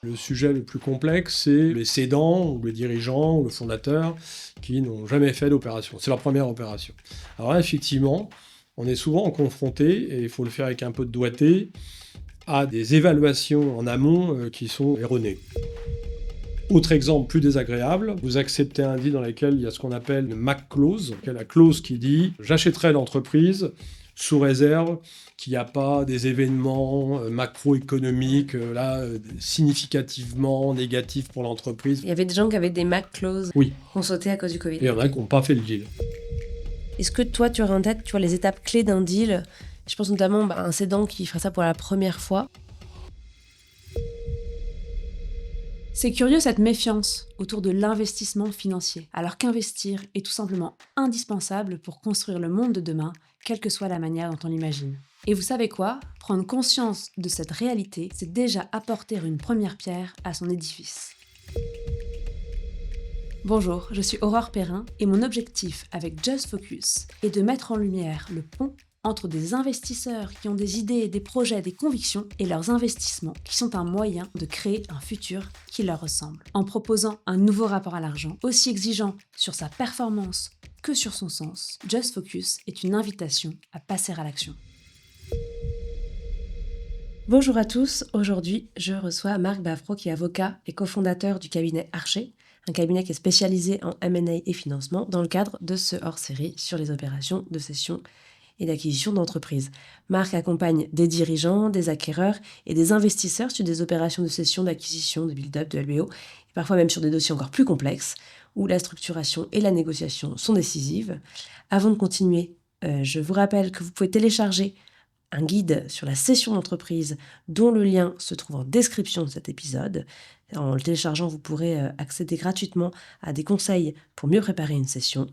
Le sujet le plus complexe, c'est les cédants, ou le dirigeant, ou le fondateur, qui n'ont jamais fait d'opération. C'est leur première opération. Alors là, effectivement, on est souvent confronté, et il faut le faire avec un peu de doigté, à des évaluations en amont qui sont erronées. Autre exemple plus désagréable, vous acceptez un deal dans lequel il y a ce qu'on appelle une MAC clause, la clause qui dit « j'achèterai l'entreprise » sous réserve qu'il n'y a pas des événements macroéconomiques significativement négatifs pour l'entreprise. Il y avait des gens qui avaient des MAC clauses Oui. qu'on sautait à cause du Covid. Et il y en a qui n'ont pas fait le deal. Est-ce que toi, tu aurais en tête les étapes clés d'un deal? Je pense notamment à un cédant qui ferait ça pour la première fois. C'est curieux cette méfiance autour de l'investissement financier, alors qu'investir est tout simplement indispensable pour construire le monde de demain, quelle que soit la manière dont on l'imagine. Et vous savez quoi? Prendre conscience de cette réalité, c'est déjà apporter une première pierre à son édifice. Bonjour, je suis Aurore Perrin et mon objectif avec Just Focus est de mettre en lumière le pont entre des investisseurs qui ont des idées, des projets, des convictions et leurs investissements qui sont un moyen de créer un futur qui leur ressemble. En proposant un nouveau rapport à l'argent, aussi exigeant sur sa performance que sur son sens, Just Focus est une invitation à passer à l'action. Bonjour à tous, aujourd'hui je reçois Marc Bavro qui est avocat et cofondateur du cabinet Archer, un cabinet qui est spécialisé en M&A et financement dans le cadre de ce hors-série sur les opérations de cession et d'acquisition d'entreprises. Marc accompagne des dirigeants, des acquéreurs et des investisseurs sur des opérations de cession, d'acquisition, de build-up, de LBO, et parfois même sur des dossiers encore plus complexes, où la structuration et la négociation sont décisives. Avant de continuer, je vous rappelle que vous pouvez télécharger un guide sur la cession d'entreprise dont le lien se trouve en description de cet épisode. En le téléchargeant, vous pourrez accéder gratuitement à des conseils pour mieux préparer une cession.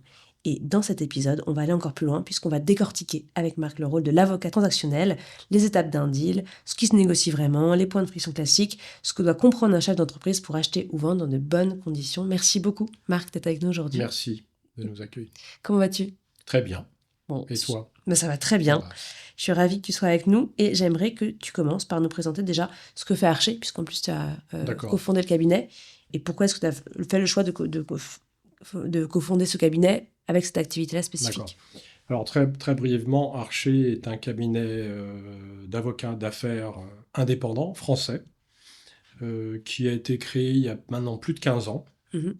Et dans cet épisode, on va aller encore plus loin puisqu'on va décortiquer avec Marc le rôle de l'avocat transactionnel, les étapes d'un deal, ce qui se négocie vraiment, les points de friction classiques, ce que doit comprendre un chef d'entreprise pour acheter ou vendre dans de bonnes conditions. Merci beaucoup, Marc, d'être avec nous aujourd'hui. Merci de nous accueillir. Comment vas-tu? Très bien. Bon, et toi? Ça va très bien. Voilà. Je suis ravie que tu sois avec nous et j'aimerais que tu commences par nous présenter déjà ce que fait Archer, puisqu'en plus tu as cofondé le cabinet. Et pourquoi est-ce que tu as fait le choix de cofonder ce cabinet avec cette activité-là spécifique? D'accord. Alors très, très brièvement, Archer est un cabinet d'avocats d'affaires indépendants, français, qui a été créé il y a maintenant plus de 15 ans. Mmh.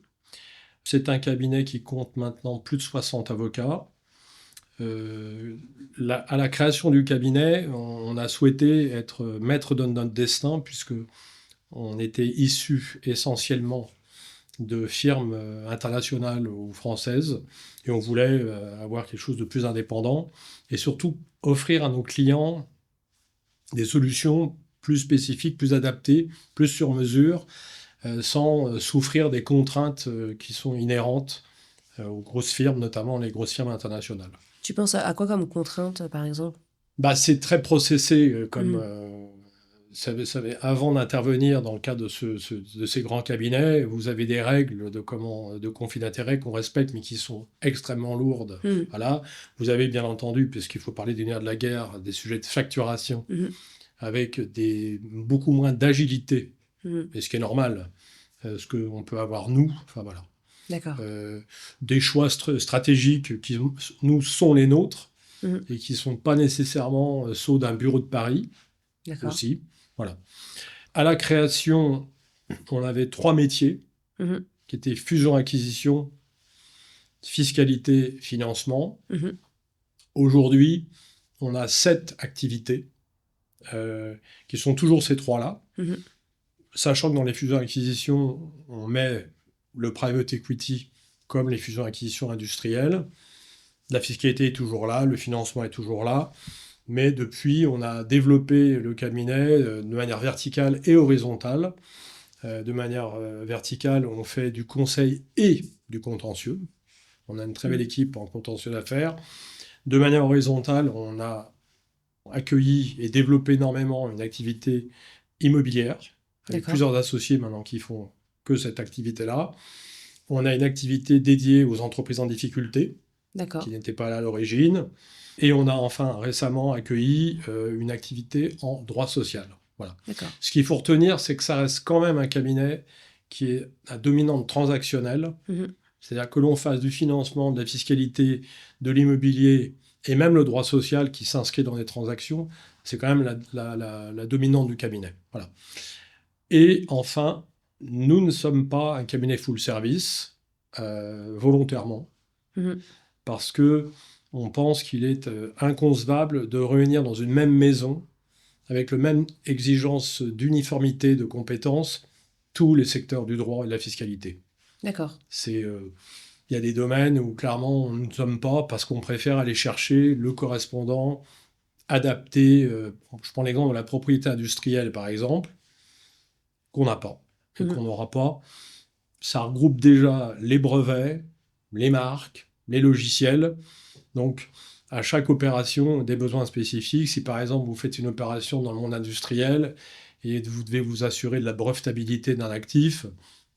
C'est un cabinet qui compte maintenant plus de 60 avocats. À la création du cabinet, on a souhaité être maître de notre destin, puisque on était issu essentiellement de firmes internationales ou françaises, et on voulait avoir quelque chose de plus indépendant, et surtout offrir à nos clients des solutions plus spécifiques, plus adaptées, plus sur mesure, sans souffrir des contraintes qui sont inhérentes aux grosses firmes, notamment les grosses firmes internationales. Tu penses à quoi comme contrainte, par exemple? C'est très processé, avant d'intervenir dans le cadre de ces grands cabinets, vous avez des règles de conflit d'intérêts qu'on respecte, mais qui sont extrêmement lourdes. Voilà. Vous avez bien entendu, puisqu'il faut parler du nerf de la guerre, des sujets de facturation, avec beaucoup moins d'agilité, et ce qui est normal, ce qu'on peut avoir nous. Enfin voilà. D'accord. Des choix stratégiques qui nous sont les nôtres et qui ne sont pas nécessairement ceux d'un bureau de Paris. D'accord. Aussi. Voilà. À la création, on avait 3 métiers qui étaient fusion-acquisition, fiscalité, financement. Aujourd'hui, on a 7 activités qui sont toujours ces 3-là. Sachant que dans les fusions-acquisitions, on met le private equity comme les fusions-acquisitions industrielles. La fiscalité est toujours là, le financement est toujours là. Mais depuis, on a développé le cabinet de manière verticale et horizontale. De manière verticale, on fait du conseil et du contentieux. On a une très belle équipe en contentieux d'affaires. De manière horizontale, on a accueilli et développé énormément une activité immobilière, avec plusieurs associés maintenant qui font que cette activité-là. On a une activité dédiée aux entreprises en difficulté, qui n'était pas là à l'origine. Et on a enfin récemment accueilli une activité en droit social. Voilà. D'accord. Ce qu'il faut retenir, c'est que ça reste quand même un cabinet qui est à dominante transactionnelle. C'est-à-dire que l'on fasse du financement, de la fiscalité, de l'immobilier et même le droit social qui s'inscrit dans les transactions, c'est quand même la dominante du cabinet. Voilà. Et enfin, nous ne sommes pas un cabinet full service, volontairement, parce que on pense qu'il est inconcevable de réunir dans une même maison, avec la même exigence d'uniformité de compétences, tous les secteurs du droit et de la fiscalité. D'accord. Il y a des domaines où clairement nous ne sommes pas parce qu'on préfère aller chercher le correspondant adapté. Je prends l'exemple de la propriété industrielle, par exemple, qu'on n'a pas et qu'on n'aura pas. Ça regroupe déjà les brevets, les marques, les logiciels. Donc, à chaque opération, des besoins spécifiques. Si par exemple, vous faites une opération dans le monde industriel et vous devez vous assurer de la brevetabilité d'un actif,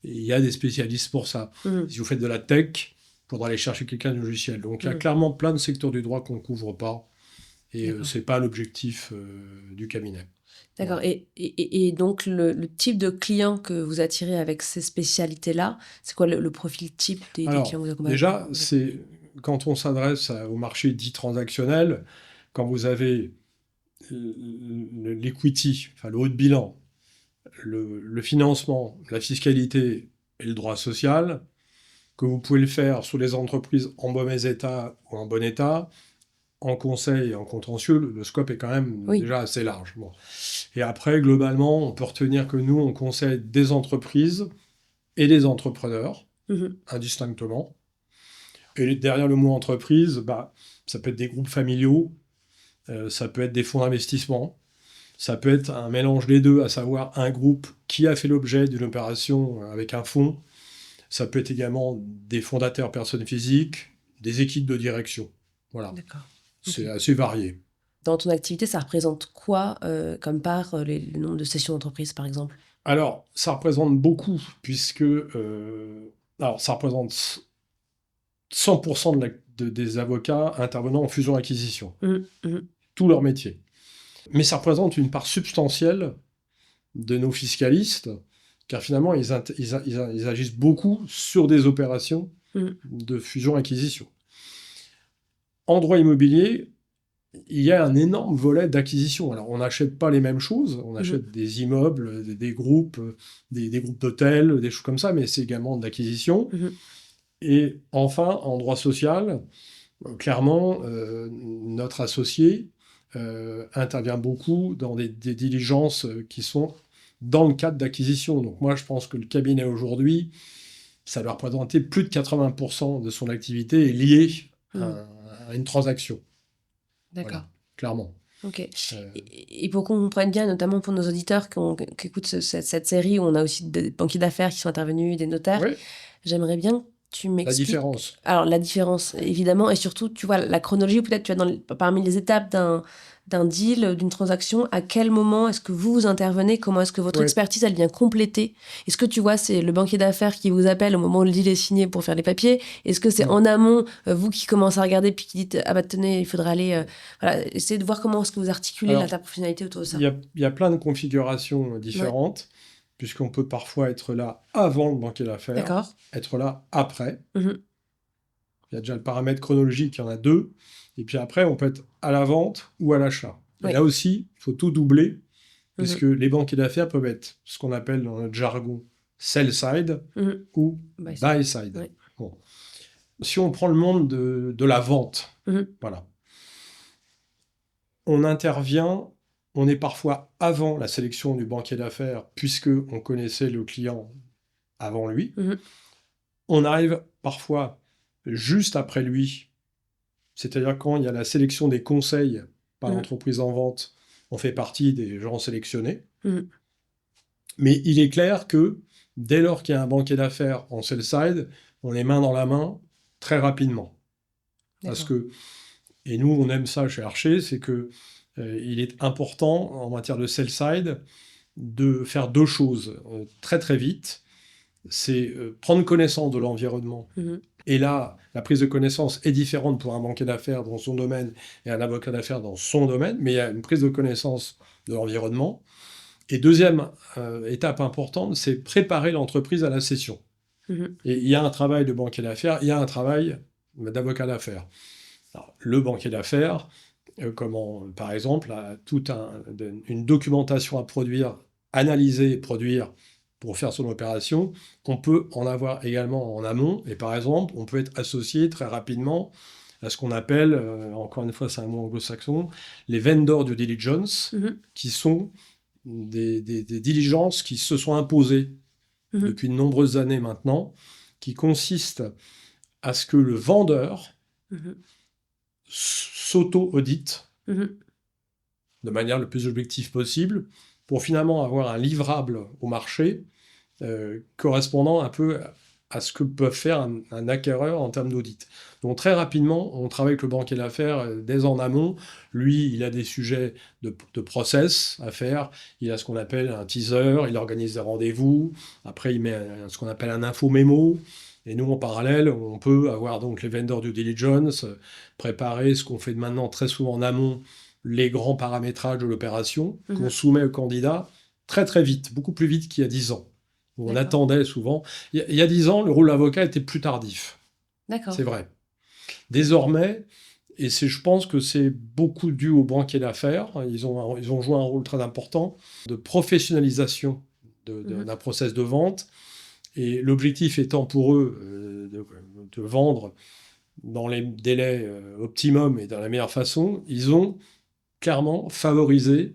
il y a des spécialistes pour ça. Si vous faites de la tech, il faudra aller chercher quelqu'un du logiciel. Donc, il y a clairement plein de secteurs du droit qu'on ne couvre pas. Et ce n'est pas l'objectif du cabinet. D'accord. Et donc, le type de client que vous attirez avec ces spécialités-là, c'est quoi le profil type des clients que vous accompagnez? Déjà, c'est quand on s'adresse au marché dit transactionnel, quand vous avez l'equity, enfin le haut de bilan, le financement, la fiscalité et le droit social, que vous pouvez le faire sous les entreprises en mauvais état ou en bon état, en conseil et en contentieux, le scope est quand même déjà assez large. Bon. Et après, globalement, on peut retenir que nous, on conseille des entreprises et des entrepreneurs, indistinctement. Et derrière le mot entreprise, ça peut être des groupes familiaux, ça peut être des fonds d'investissement, ça peut être un mélange des deux, à savoir un groupe qui a fait l'objet d'une opération avec un fonds. Ça peut être également des fondateurs personnes physiques, des équipes de direction. Voilà. D'accord. C'est assez varié. Dans ton activité, ça représente quoi comme part, le nombre de sessions d'entreprise, par exemple? Alors, ça représente beaucoup, puisque ça représente 100% des avocats intervenant en fusion-acquisition. Tout leur métier. Mais ça représente une part substantielle de nos fiscalistes, car finalement, ils agissent beaucoup sur des opérations de fusion-acquisition. En droit immobilier, il y a un énorme volet d'acquisition. Alors, on n'achète pas les mêmes choses. On achète des immeubles, des groupes, des groupes d'hôtels, des choses comme ça, mais c'est également de l'acquisition. Et enfin, en droit social, clairement, notre associé intervient beaucoup dans des diligences qui sont dans le cadre d'acquisition. Donc moi, je pense que le cabinet aujourd'hui, ça doit représenter plus de 80% de son activité est liée à une transaction. D'accord. Voilà, clairement. Ok. Et pour qu'on comprenne bien, notamment pour nos auditeurs qui écoutent cette série où on a aussi des banquiers d'affaires qui sont intervenus, des notaires, j'aimerais bien que tu m'expliques... La différence. Alors, la différence, évidemment, et surtout, tu vois, la chronologie, peut-être, tu as parmi les étapes d'un deal, d'une transaction, à quel moment est-ce que vous intervenez? Comment est-ce que votre expertise, elle vient compléter? Est-ce que tu vois, c'est le banquier d'affaires qui vous appelle au moment où le deal est signé pour faire les papiers? Est-ce que c'est en amont, vous qui commencez à regarder puis qui dites, ah bah tenez, il faudrait aller... essayez de voir comment est-ce que vous articulez l'interprofessionnalité autour de ça. Il y a plein de configurations différentes, puisqu'on peut parfois être là avant le banquier d'affaires, être là après. Il y a déjà le paramètre chronologique, il y en a deux. Et puis après, on peut être à la vente ou à l'achat. Et là aussi, il faut tout doubler, puisque les banquiers d'affaires peuvent être ce qu'on appelle dans notre jargon sell-side ou buy-side. Bon. Si on prend le monde de la vente, voilà. On intervient, on est parfois avant la sélection du banquier d'affaires, puisqu'on connaissait le client avant lui. On arrive parfois juste après lui, c'est-à-dire quand il y a la sélection des conseils par l'entreprise en vente, on fait partie des gens sélectionnés. Mais il est clair que dès lors qu'il y a un banquier d'affaires en sell-side, on est main dans la main très rapidement. Parce que, et nous on aime ça chez Archer, c'est que il est important en matière de sell-side de faire deux choses très très vite. C'est prendre connaissance de l'environnement. Et là, la prise de connaissance est différente pour un banquier d'affaires dans son domaine et un avocat d'affaires dans son domaine, mais il y a une prise de connaissance de l'environnement. Et deuxième étape importante, c'est préparer l'entreprise à la cession. Et il y a un travail de banquier d'affaires, il y a un travail d'avocat d'affaires. Alors, le banquier d'affaires, par exemple, a une documentation à produire, analyser et produire pour faire son opération. On peut en avoir également en amont. Et par exemple, on peut être associé très rapidement à ce qu'on appelle, encore une fois, c'est un mot anglo-saxon, les vendor due diligence, qui sont des diligences qui se sont imposées depuis de nombreuses années maintenant, qui consistent à ce que le vendeur s'auto-audite de manière le plus objective possible pour finalement avoir un livrable au marché correspondant un peu à ce que peut faire un acquéreur en termes d'audit. Donc très rapidement, on travaille avec le banquier d'affaires dès en amont. Lui, il a des sujets de process à faire. Il a ce qu'on appelle un teaser, il organise des rendez-vous. Après, il met ce qu'on appelle un info-mémo. Et nous, en parallèle, on peut avoir donc les vendors due diligence, préparer ce qu'on fait maintenant très souvent en amont, les grands paramétrages de l'opération qu'on soumet au candidat très très vite, beaucoup plus vite qu'il y a 10 ans. On attendait souvent. Il y a 10 ans, le rôle d'avocat était plus tardif. D'accord. C'est vrai. Désormais, et je pense que c'est beaucoup dû aux banquiers d'affaires, ils ont joué un rôle très important de professionnalisation d'un process de vente. Et l'objectif étant pour eux de vendre dans les délais optimum et dans la meilleure façon, ils ont clairement favorisé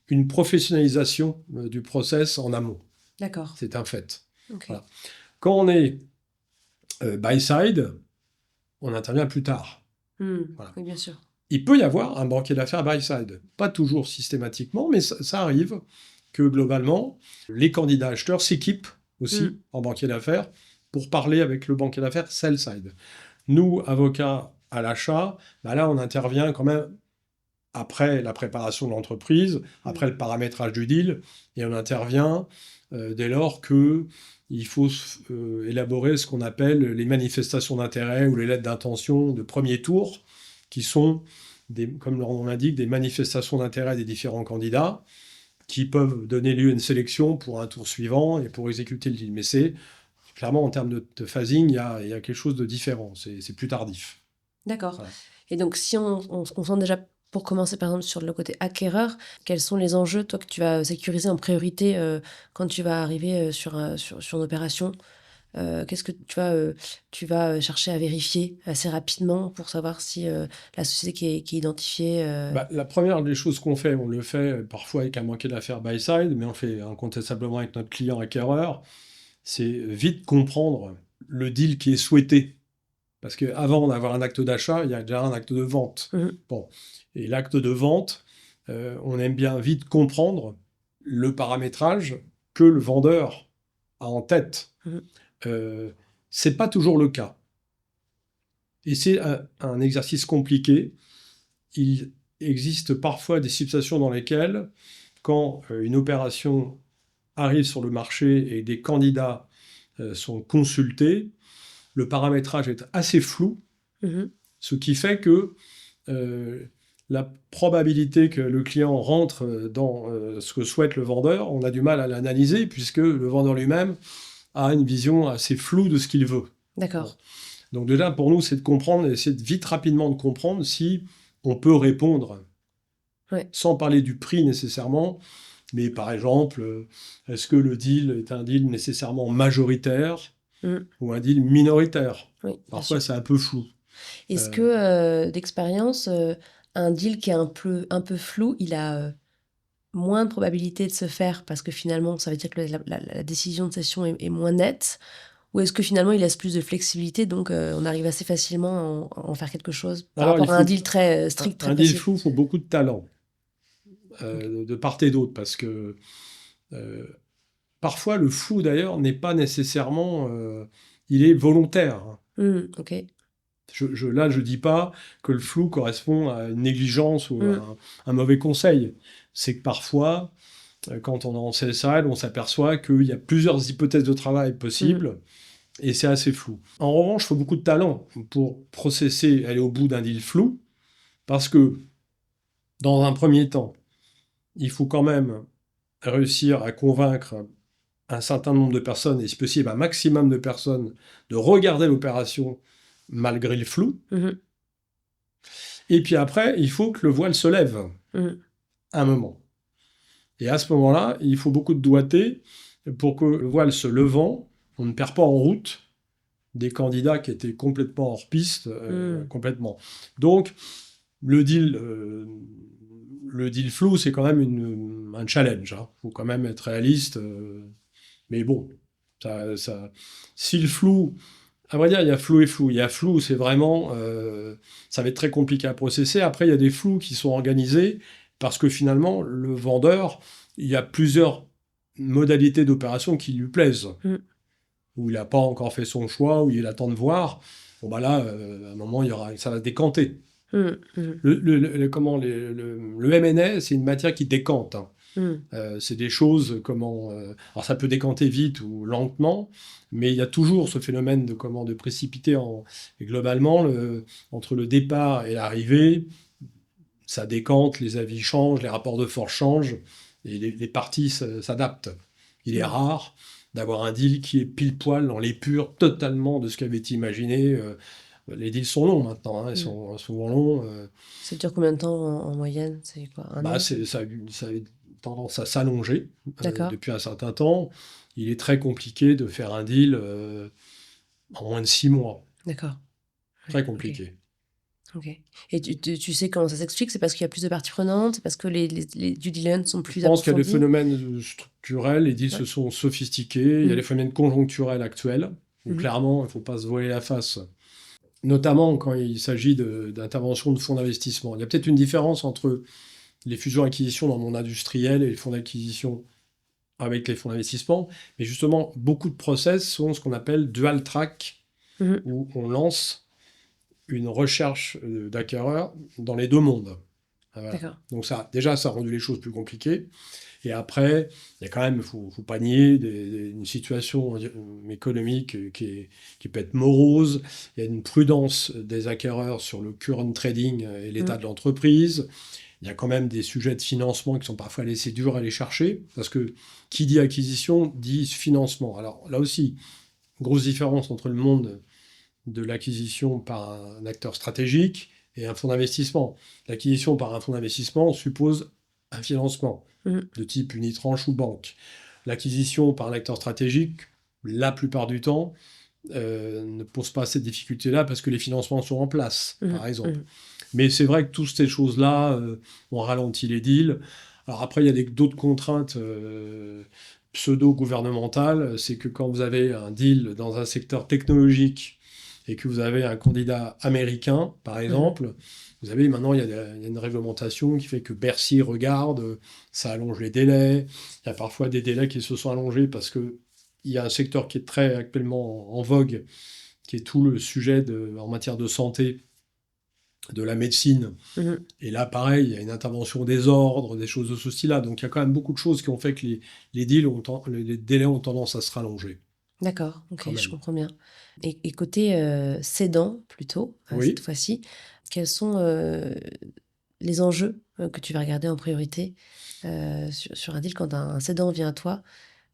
une professionnalisation du process en amont. D'accord. C'est un fait. Okay. Voilà. Quand on est buy-side, on intervient plus tard. Voilà. Oui, bien sûr. Il peut y avoir un banquier d'affaires buy-side. Pas toujours systématiquement, mais ça arrive que globalement, les candidats acheteurs s'équipent aussi en banquier d'affaires pour parler avec le banquier d'affaires sell-side. Nous, avocats à l'achat, là, on intervient quand même après la préparation de l'entreprise, après le paramétrage du deal, et on intervient dès lors qu'il faut élaborer ce qu'on appelle les manifestations d'intérêt ou les lettres d'intention de premier tour, qui sont, comme on l'indique, des manifestations d'intérêt des différents candidats, qui peuvent donner lieu à une sélection pour un tour suivant et pour exécuter le deal. Mais c'est clairement, en termes de phasing, il y a quelque chose de différent. C'est plus tardif. D'accord. Voilà. Et donc, si on se concentre déjà, pour commencer par exemple sur le côté acquéreur, quels sont les enjeux, toi, que tu vas sécuriser en priorité quand tu vas arriver sur une opération? Qu'est-ce que tu vas chercher à vérifier assez rapidement pour savoir si la société qui est identifiée... La première des choses qu'on fait, on le fait parfois avec un banquier d'affaires buy-side, mais on le fait incontestablement avec notre client acquéreur, c'est vite comprendre le deal qui est souhaité. Parce qu'avant d'avoir un acte d'achat, il y a déjà un acte de vente. Bon. Et l'acte de vente, on aime bien vite comprendre le paramétrage que le vendeur a en tête. C'est pas toujours le cas. Et c'est un exercice compliqué. Il existe parfois des situations dans lesquelles, quand une opération arrive sur le marché et des candidats sont consultés, le paramétrage est assez flou, ce qui fait que la probabilité que le client rentre dans ce que souhaite le vendeur, on a du mal à l'analyser, puisque le vendeur lui-même a une vision assez floue de ce qu'il veut. D'accord. Donc déjà, pour nous, c'est de comprendre, essayer vite rapidement de comprendre si on peut répondre, sans parler du prix nécessairement, mais par exemple, est-ce que le deal est un deal nécessairement majoritaire ou un deal minoritaire? Parfois, c'est un peu flou. Est-ce que, d'expérience, un deal qui est un peu flou, il a moins de probabilité de se faire parce que finalement, ça veut dire que la décision de cession est moins nette? Ou est-ce que finalement, il laisse plus de flexibilité, donc on arrive assez facilement à en faire quelque chose par rapport à un deal très strict, très précis? Un deal flou, il faut beaucoup de talent, de part et d'autre, parce que parfois, le flou, d'ailleurs, n'est pas nécessairement... il est volontaire. Ok. Là, je ne dis pas que le flou correspond à une négligence ou à un mauvais conseil. C'est que parfois, quand on est en sell-side, on s'aperçoit qu'il y a plusieurs hypothèses de travail possibles et c'est assez flou. En revanche, il faut beaucoup de talent pour processer, aller au bout d'un deal flou, parce que, dans un premier temps, il faut quand même réussir à convaincre un certain nombre de personnes, et si possible un maximum de personnes, de regarder l'opération malgré le flou. Et puis après, il faut que le voile se lève à un moment. Et à ce moment-là, il faut beaucoup de doigté pour que le voile se levant, on ne perd pas en route des candidats qui étaient complètement hors piste, complètement. Donc, le deal flou, c'est quand même un challenge. Il faut quand même être réaliste. Mais bon, si le flou... À vrai dire, il y a flou et flou. Il y a flou, c'est vraiment... ça va être très compliqué à processer. Après, il y a des flous qui sont organisés parce que finalement, le vendeur, il y a plusieurs modalités d'opération qui lui plaisent. Où il n'a pas encore fait son choix, où il attend de voir. Bon, bah là, à un moment, ça va se décanter. Le M&A, c'est une matière qui décante. C'est des choses, alors ça peut décanter vite ou lentement, mais il y a toujours ce phénomène de précipiter. Et globalement, entre le départ et l'arrivée, ça décante, les avis changent, les rapports de force changent, et les parties s'adaptent. Il est rare d'avoir un deal qui est pile poil dans l'épure totalement de ce qu'avait imaginé. Les deals sont longs maintenant, ils sont souvent longs. Ça dure combien de temps en moyenne? C'est quoi, un an? Ça a tendance à s'allonger depuis un certain temps. Il est très compliqué de faire un deal en moins de 6 mois. D'accord. Très compliqué. Ok. Et tu sais comment ça s'explique? C'est parce qu'il y a plus de parties prenantes? C'est parce que les due diligence sont plus approfondis? Je pense qu'il y a des phénomènes structurels, les deals se sont sophistiqués, il y a des phénomènes conjoncturels actuels. Donc clairement, il ne faut pas se voiler la face. Notamment quand il s'agit d'intervention de fonds d'investissement. Il y a peut-être une différence entre les fusions-acquisitions dans le monde industriel et les fonds d'acquisition avec les fonds d'investissement. Mais justement, beaucoup de process sont ce qu'on appelle dual track, où on lance une recherche d'acquéreurs dans les deux mondes. Voilà. Donc ça a rendu les choses plus compliquées. Et après, il y a quand même, faut pas nier, une situation économique qui peut être morose. Il y a une prudence des acquéreurs sur le current trading et l'état de l'entreprise. Il y a quand même des sujets de financement qui sont parfois laissés durs à aller chercher, parce que qui dit acquisition dit financement. Alors là aussi, grosse différence entre le monde de l'acquisition par un acteur stratégique et un fonds d'investissement. L'acquisition par un fonds d'investissement suppose un financement de type unitranche ou banque. L'acquisition par un acteur stratégique, la plupart du temps, ne pose pas cette difficulté-là parce que les financements sont en place, par exemple. Mais c'est vrai que toutes ces choses-là ont ralenti les deals. Alors après, il y a d'autres contraintes pseudo-gouvernementales. C'est que quand vous avez un deal dans un secteur technologique et que vous avez un candidat américain, par exemple, vous avez maintenant, il y a une réglementation qui fait que Bercy regarde, ça allonge les délais. Il y a parfois des délais qui se sont allongés parce qu'il y a un secteur qui est très actuellement en vogue, qui est tout le sujet en matière de santé, de la médecine. Et là, pareil, il y a une intervention des ordres, des choses de ce style-là. Donc, il y a quand même beaucoup de choses qui ont fait que les délais ont tendance à se rallonger. D'accord, ok, je comprends bien. Et côté cédant, plutôt, cette fois-ci, quels sont les enjeux que tu vas regarder en priorité sur un deal quand un cédant vient à toi?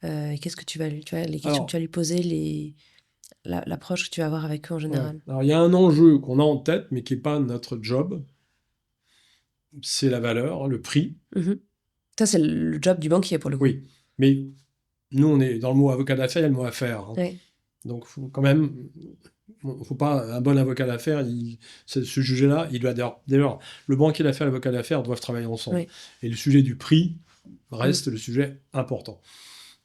Qu'est-ce que tu vas les questions que tu vas lui poser, l'approche que tu vas avoir avec eux en général? Alors, il y a un enjeu qu'on a en tête, mais qui n'est pas notre job. C'est la valeur, le prix. Ça, c'est le job du banquier, pour le coup. Oui, mais nous, on est dans le mot avocat d'affaires, il y a le mot affaires. Donc, faut quand même... faut pas... Un bon avocat d'affaires, ce sujet-là, il doit... D'ailleurs, le banquier d'affaires et l'avocat d'affaires doivent travailler ensemble. Et le sujet du prix reste le sujet important.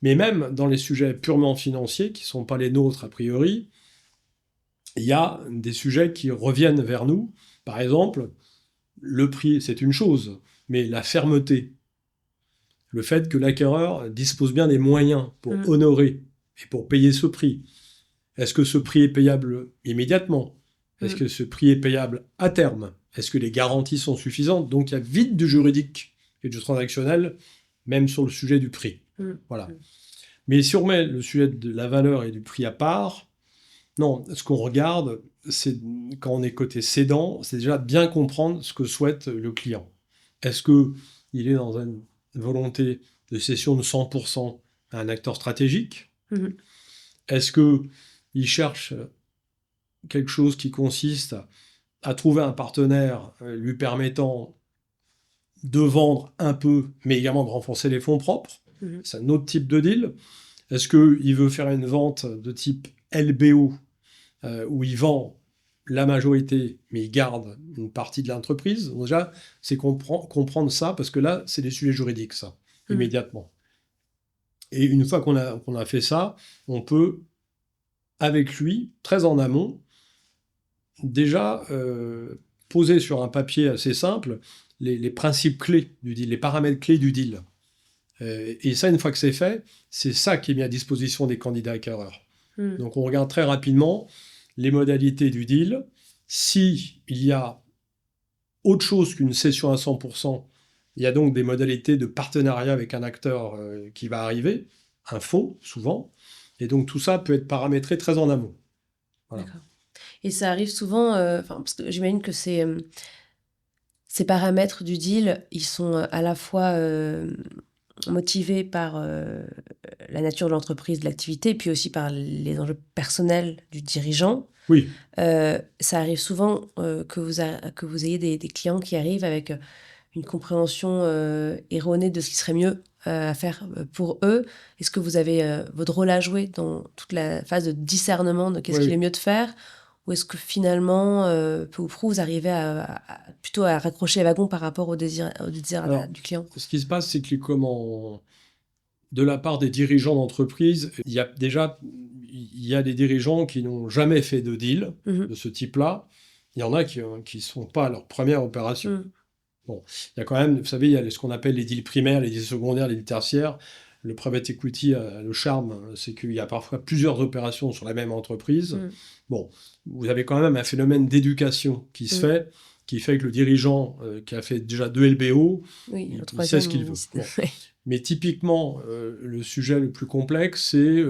Mais même dans les sujets purement financiers, qui ne sont pas les nôtres a priori, il y a des sujets qui reviennent vers nous. Par exemple, le prix, c'est une chose, mais la fermeté, le fait que l'acquéreur dispose bien des moyens pour honorer et pour payer ce prix. Est-ce que ce prix est payable immédiatement? Est-ce que ce prix est payable à terme? Est-ce que les garanties sont suffisantes? Donc il y a vite du juridique et du transactionnel, même sur le sujet du prix. Voilà. Mais si on remet le sujet de la valeur et du prix à part, non, ce qu'on regarde, c'est quand on est côté cédant, c'est déjà bien comprendre ce que souhaite le client. Est-ce qu'il est dans une volonté de cession de 100% à un acteur stratégique? Est-ce qu'il cherche quelque chose qui consiste à trouver un partenaire lui permettant de vendre un peu, mais également de renforcer les fonds propres? C'est un autre type de deal. Est-ce qu'il veut faire une vente de type LBO, où il vend la majorité, mais il garde une partie de l'entreprise? Donc déjà, c'est comprendre ça, parce que là, c'est des sujets juridiques, ça, immédiatement. Et une fois qu'on a fait ça, on peut, avec lui, très en amont, déjà poser sur un papier assez simple les principes clés du deal, les paramètres clés du deal. Et ça, une fois que c'est fait, c'est ça qui est mis à disposition des candidats acquéreurs. Donc on regarde très rapidement les modalités du deal. S'il y a autre chose qu'une cession à 100%, il y a donc des modalités de partenariat avec un acteur qui va arriver, un fonds souvent, et donc tout ça peut être paramétré très en amont. Voilà. D'accord. Et ça arrive souvent, parce que j'imagine que ces paramètres du deal, ils sont à la fois motivés par la nature de l'entreprise, de l'activité, puis aussi par les enjeux personnels du dirigeant. Oui. Ça arrive souvent que vous ayez des clients qui arrivent avec une compréhension erronée de ce qui serait mieux à faire pour eux. Est-ce que vous avez votre rôle à jouer dans toute la phase de discernement de qu'est-ce qu'il est mieux de faire? Ou est-ce que finalement, peu ou prou, vous arrivez plutôt à raccrocher les wagons par rapport au désir du client? Ce qui se passe, c'est que de la part des dirigeants d'entreprise, il y a des dirigeants qui n'ont jamais fait de deal de ce type-là. Il y en a qui ne sont pas à leur première opération. Bon, il y a quand même, vous savez, il y a ce qu'on appelle les deals primaires, les deals secondaires, les deals tertiaires. Le private equity, le charme, c'est qu'il y a parfois plusieurs opérations sur la même entreprise. Bon, vous avez quand même un phénomène d'éducation qui se fait, qui fait que le dirigeant qui a fait déjà 2 LBO, il sait ce qu'il veut. Bon. Mais typiquement, le sujet le plus complexe, c'est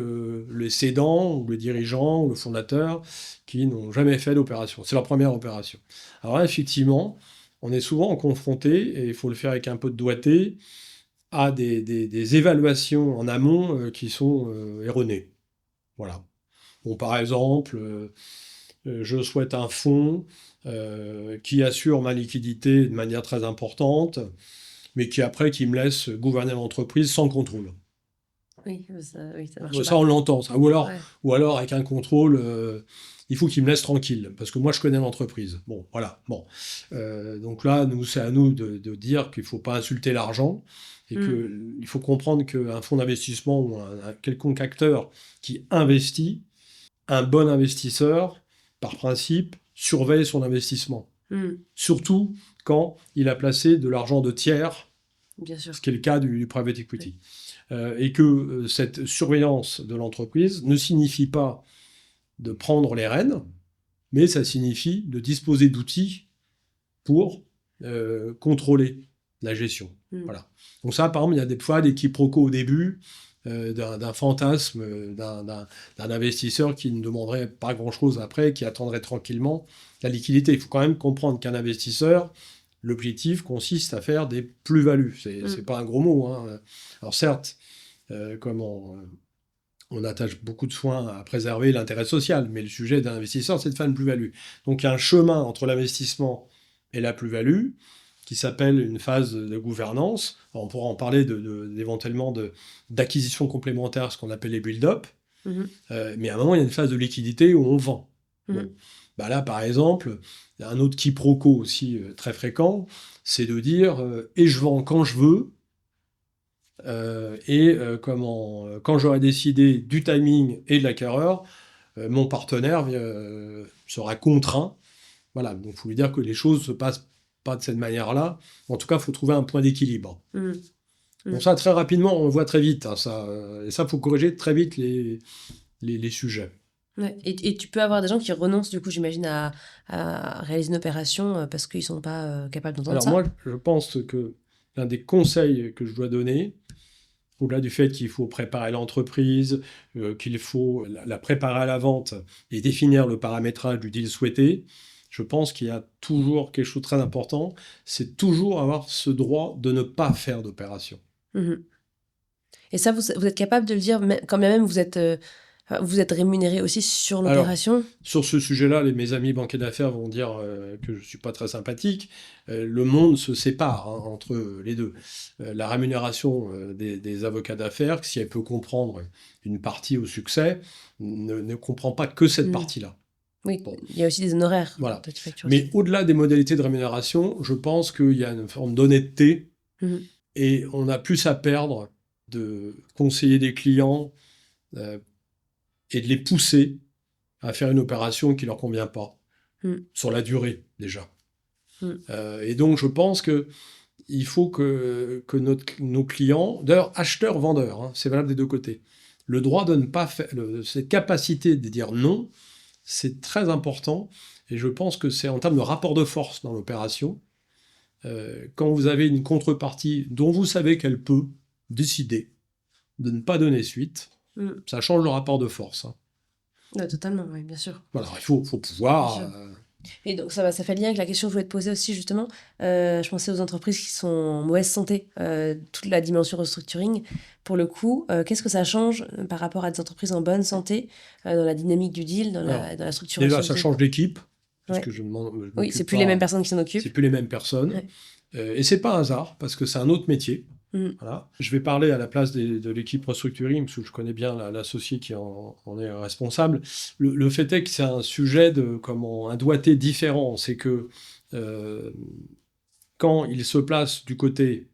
les cédants, ou le dirigeant, ou le fondateur, qui n'ont jamais fait d'opération. C'est leur première opération. Alors là, effectivement, on est souvent confronté, et il faut le faire avec un peu de doigté, à des évaluations en amont qui sont erronées. Voilà. Bon, par exemple, je souhaite un fonds qui assure ma liquidité de manière très importante, mais qui me laisse gouverner l'entreprise sans contrôle. Oui, ça marche ça pas. on l'entend, ça. Ou alors avec un contrôle, il faut qu'il me laisse tranquille, parce que moi je connais l'entreprise. Bon, voilà. Bon. Donc là, c'est à nous de dire qu'il ne faut pas insulter l'argent, et qu'il faut comprendre qu'un fonds d'investissement ou un quelconque acteur qui investit, un bon investisseur, par principe, surveille son investissement. Surtout quand il a placé de l'argent de tiers, bien sûr, ce qui est le cas du private equity. Et que cette surveillance de l'entreprise ne signifie pas de prendre les rênes, mais ça signifie de disposer d'outils pour contrôler la gestion. Voilà. Donc ça, par exemple, il y a des fois des quiproquos au début, d'un fantasme d'un investisseur qui ne demanderait pas grand-chose après, qui attendrait tranquillement la liquidité. Il faut quand même comprendre qu'un investisseur, l'objectif consiste à faire des plus-values. C'est pas un gros mot. Hein. Alors certes, comme on attache beaucoup de soin à préserver l'intérêt social, mais le sujet d'un investisseur, c'est de faire une plus-value. Donc il y a un chemin entre l'investissement et la plus-value qui s'appelle une phase de gouvernance. Alors, on pourra en parler éventuellement d'acquisition complémentaire, ce qu'on appelle les build-up. Mais à un moment, il y a une phase de liquidité où on vend. Bon. Bah là, par exemple, il y a un autre quiproquo aussi très fréquent, c'est de dire et je vends quand je veux, quand j'aurai décidé du timing et de l'acquéreur, mon partenaire sera contraint. Voilà, donc il faut lui dire que les choses ne se passent pas de cette manière-là. En tout cas, il faut trouver un point d'équilibre. Donc ça, très rapidement, on le voit très vite. Hein, et ça, il faut corriger très vite les sujets. Ouais. Et tu peux avoir des gens qui renoncent, du coup, j'imagine, à réaliser une opération parce qu'ils ne sont pas capables d'entendre ça. Alors moi, je pense que l'un des conseils que je dois donner, au-delà du fait qu'il faut préparer l'entreprise, qu'il faut la préparer à la vente et définir le paramétrage du deal souhaité, je pense qu'il y a toujours quelque chose de très important, c'est toujours avoir ce droit de ne pas faire d'opération. Et ça, vous êtes capable de le dire, quand même vous êtes rémunéré aussi sur l'opération? Sur ce sujet-là, mes amis banquiers d'affaires vont dire que je ne suis pas très sympathique. Le monde se sépare entre les deux. La rémunération des avocats d'affaires, si elle peut comprendre une partie au succès, ne comprend pas que cette partie-là. Oui, bon. Il y a aussi des honoraires. Voilà. Mais au-delà des modalités de rémunération, je pense qu'il y a une forme d'honnêteté et on a plus à perdre de conseiller des clients et de les pousser à faire une opération qui ne leur convient pas, sur la durée déjà. Et donc je pense qu'il faut que nos clients, d'ailleurs acheteurs, vendeurs, c'est valable des deux côtés, le droit de ne pas faire, cette capacité de dire non, c'est très important, et je pense que c'est en termes de rapport de force dans l'opération. Quand vous avez une contrepartie dont vous savez qu'elle peut décider de ne pas donner suite, ça change le rapport de force. Ouais, totalement, oui, bien sûr. Voilà, il faut pouvoir... Et donc ça fait lien avec la question que je voulais te poser aussi, justement. Je pensais aux entreprises qui sont en mauvaise santé, toute la dimension restructuring. Pour le coup, qu'est-ce que ça change par rapport à des entreprises en bonne santé, dans la dynamique du deal, dans la structuration? Déjà, ça change d'équipe. Parce que oui, c'est plus les mêmes personnes qui s'en occupent. C'est plus les mêmes personnes. Et c'est pas un hasard, parce que c'est un autre métier. Voilà. Je vais parler à la place de l'équipe restructuring, parce que je connais bien l'associé qui en est responsable. Le fait est que c'est un sujet un doigté différent. C'est que quand il se place du côté